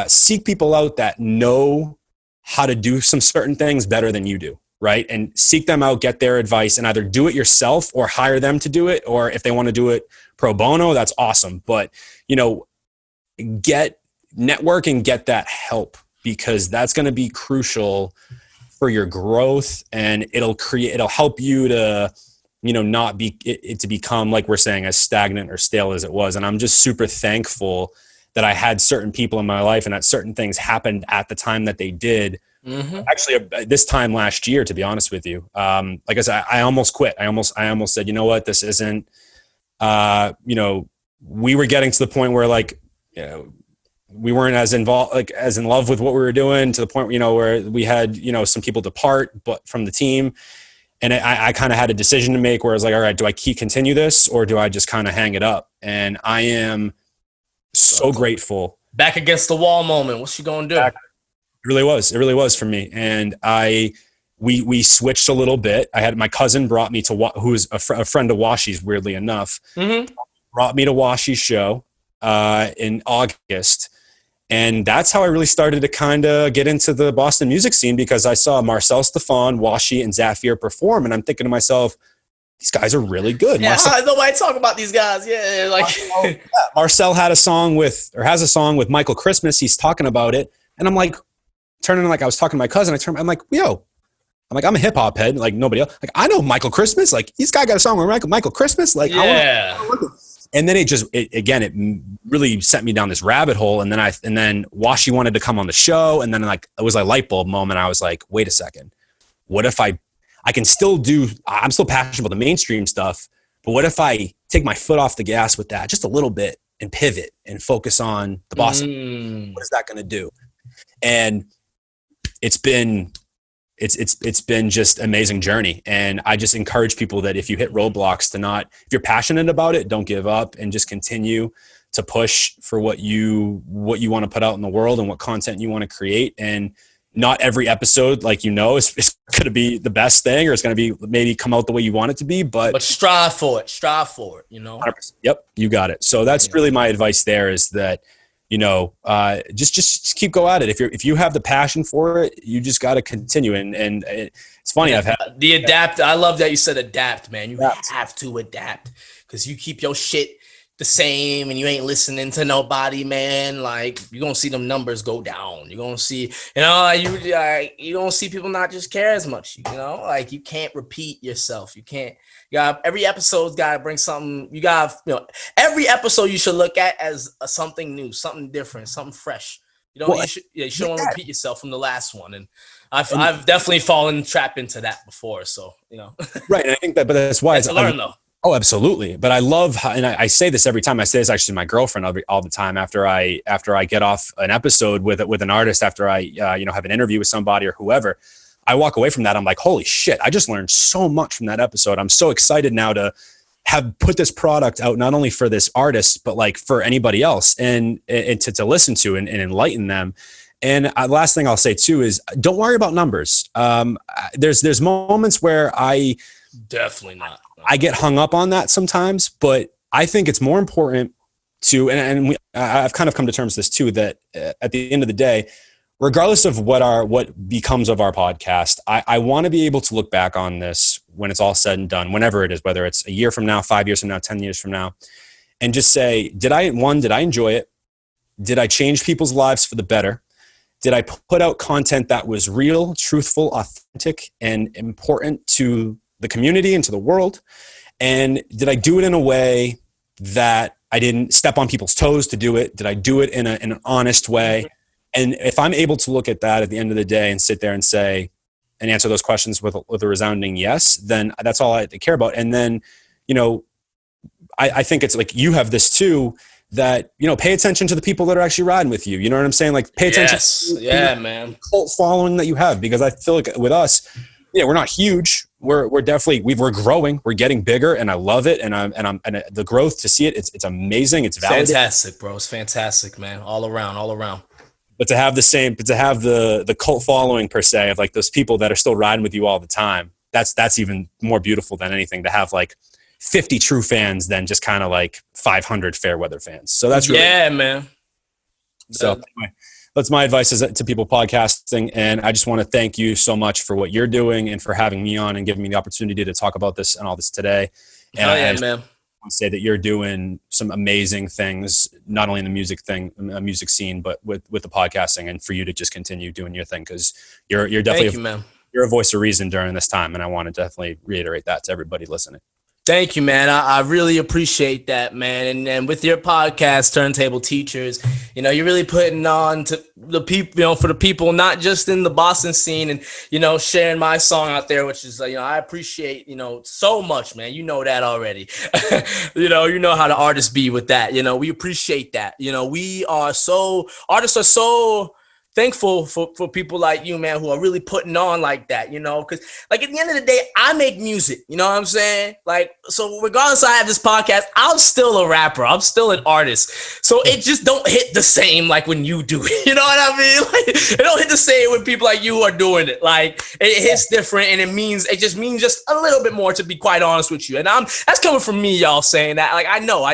Seek people out that know how to do some certain things better than you do, right? And seek them out, get their advice, and either do it yourself or hire them to do it. Or if they want to do it pro bono, that's awesome. But, you know, network and get that help, because that's going to be crucial for your growth, and it'll help you to, you know, not be it to become, like we're saying, as stagnant or stale as it was. And I'm just super thankful that I had certain people in my life and that certain things happened at the time that they did. Actually, this time last year, to be honest with you, like I said, I almost quit. I almost said, you know what, this isn't, you know, we were getting to the point where, like, you know, we weren't as involved, like as in love with what we were doing, to the point, you know, where we had, you know, some people depart, but from the team. And I kind of had a decision to make where I was like, all right, do I continue this, or do I just kind of hang it up? And I am so grateful. Back against the wall moment. What's she going to do? It really was for me. And we switched a little bit. I had my cousin brought me to, who's a friend of Washi's, weirdly enough, brought me to Washi's show in August. And that's how I really started to kind of get into the Boston music scene, because I saw Marcel Stefan, Washi, and Zafir perform. And I'm thinking to myself, these guys are really good. Yeah, nobody talk about these guys. Yeah, like Marcel has a song with Michael Christmas. He's talking about it. And I'm like, turning, like I was talking to my cousin. I'm like, yo, I'm a hip hop head, like nobody else. Like, I know Michael Christmas. Like, this guy got a song with Michael Christmas. Like, yeah. And then it really sent me down this rabbit hole. And then Washi wanted to come on the show. And then, like, it was a light bulb moment. I was like, wait a second. What if I can still I'm still passionate about the mainstream stuff, but what if I take my foot off the gas with that just a little bit and pivot and focus on the Boston? What is that going to do? And it's been just an amazing journey. And I just encourage people that if you hit roadblocks, if you're passionate about it, don't give up, and just continue to push for what you want to put out in the world and what content you want to create. And not every episode, like, you know, is going to be the best thing, or it's going to be maybe come out the way you want it to be, but strive for it, you know? 100%. Yep. You got it. So that's really my advice there, is that, you know, just keep go at it. If you have the passion for it, you just got to continue. And it's funny. I've had the adapt. I love that you said adapt, man. You have to adapt, because you keep your shit the same and you ain't listening to nobody, man. Like, you're going to see them numbers go down. You're going to see, you know, you don't see people not just care as much, you know, like, you can't repeat yourself. You can't. Every episode's got to bring something. You got, you know, every episode you should look at as something new, something different, something fresh. You know, you shouldn't want to repeat yourself from the last one. And I've definitely fallen trapped into that before. So, you know. Right. And I think but that's why it's to learn, though. Oh, absolutely. But I love how, and I say this every time. I say this actually to my girlfriend all the time after I get off an episode with an artist, after I have an interview with somebody or whoever. I walk away from that. I'm like, holy shit! I just learned so much from that episode. I'm so excited now to have put this product out, not only for this artist, but like for anybody else, and to listen to and enlighten them. And last thing I'll say too is, don't worry about numbers. There's moments where I definitely not. I get hung up on that sometimes, but I think it's more important to, I've kind of come to terms with this too, that at the end of the day, regardless of what becomes of our podcast, I want to be able to look back on this when it's all said and done, whenever it is, whether it's a year from now, 5 years from now, 10 years from now, and just say, did I enjoy it? Did I change people's lives for the better? Did I put out content that was real, truthful, authentic, and important to the community and to the world? And did I do it in a way that I didn't step on people's toes to do it? Did I do it in an honest way? And if I'm able to look at that at the end of the day and sit there and say, and answer those questions with a resounding yes, then that's all I care about. And then, I think it's like you have this too, that, pay attention to the people that are actually riding with you. You know what I'm saying? Like, pay attention to the cult following that you have, because I feel like with us, we're not huge. We're definitely, we're growing, we're getting bigger, and I love it. And the growth, to see it, it's amazing. It's validating. Fantastic, bro. It's fantastic, man. All around. But to have the cult following per se, of like those people that are still riding with you all the time, that's even more beautiful than anything, to have like 50 true fans than just kind of like 500 fair weather fans. So that's really, man. So anyway, that's my advice to people podcasting. And I just want to thank you so much for what you're doing and for having me on and giving me the opportunity to talk about this and all this today. And man. I want to say that you're doing some amazing things, not only in the music scene, but with the podcasting, and for you to just continue doing your thing, because you're definitely you're a voice of reason during this time. And I want to definitely reiterate that to everybody listening. Thank you, man. I really appreciate that, man. And with your podcast, Turntable Teachers, you're really putting on to the people, for the people, not just in the Boston scene, and, sharing my song out there, which is, I appreciate, so much, man. You know that already. you know how the artists be with that. We appreciate that. Artists are so thankful for people like you, man, who are really putting on like that, because like at the end of the day, I make music, you know what I'm saying? Like, so regardless I have this podcast, I'm still a rapper. I'm still an artist. So it just don't hit the same like when you do it. You know what I mean? Like, it don't hit the same when people like you are doing it. Like, it hits different, and it just means just a little bit more, to be quite honest with you. And that's coming from me, y'all, saying that. Like, I know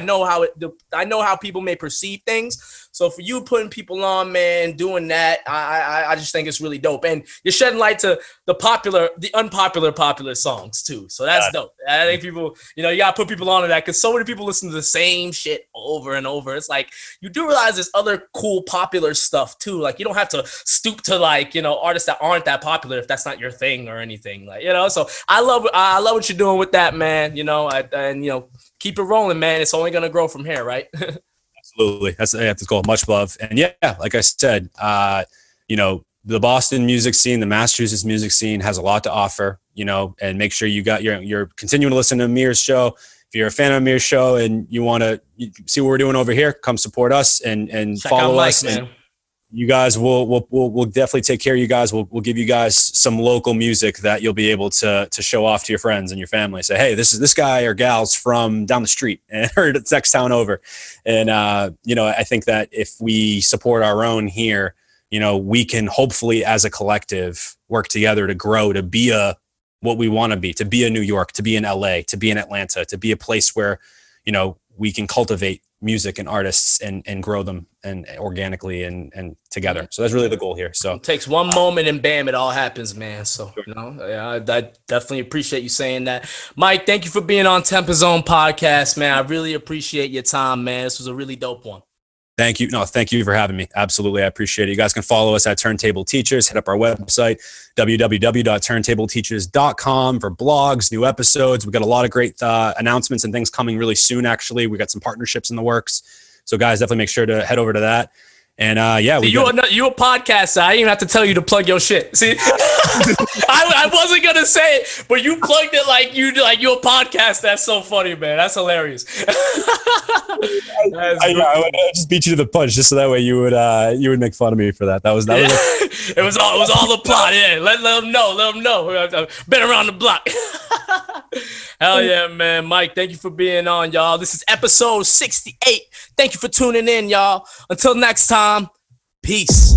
how people may perceive things. So for you putting people on, man, doing that, I just think it's really dope. And you're shedding light to the unpopular songs too. So that's dope. I think people, you gotta put people on to that, because so many people listen to the same shit over and over. It's like, you do realize there's other cool popular stuff too. Like, you don't have to stoop to like, artists that aren't that popular if that's not your thing or anything. Like, so I love what you're doing with that, man. Keep it rolling, man. It's only gonna grow from here, right? Absolutely. That's the goal. Much love. And like I said, the Boston music scene, the Massachusetts music scene has a lot to offer, and make sure you're continuing to listen to Amir's show. If you're a fan of Amir's show and you want to see what we're doing over here, come support us and check follow out us. Mike, man. You guys we'll definitely take care of you guys. We'll give you guys some local music that you'll be able to show off to your friends and your family. Say, hey, this guy or gal's from down the street or the next town over. And I think that if we support our own here, we can hopefully as a collective work together to grow, to be what we want to be a New York, to be in LA, to be in Atlanta, to be a place where, we can cultivate music and artists and grow them and organically and together. So that's really the goal here. So it takes one moment and bam, it all happens, man. So, I definitely appreciate you saying that. Mike, thank you for being on TempahZone podcast, man. I really appreciate your time, man. This was a really dope one. Thank you. No, thank you for having me. Absolutely. I appreciate it. You guys can follow us at Turntable Teachers. Hit up our website, www.turntableteachers.com, for blogs, new episodes. We've got a lot of great announcements and things coming really soon, actually. We got some partnerships in the works. So guys, definitely make sure to head over to that. And yeah, See, you a podcaster. I didn't even have to tell you to plug your shit. See, I wasn't gonna say it, but you plugged it like you're a podcast. That's so funny, man. That's hilarious. I just beat you to the punch, just so that way you would make fun of me for that. That was it was all the plot. Yeah, let them know. I've been around the block. Hell yeah, man. Mike, thank you for being on, y'all. This is episode 68. Thank you for tuning in, y'all. Until next time, peace.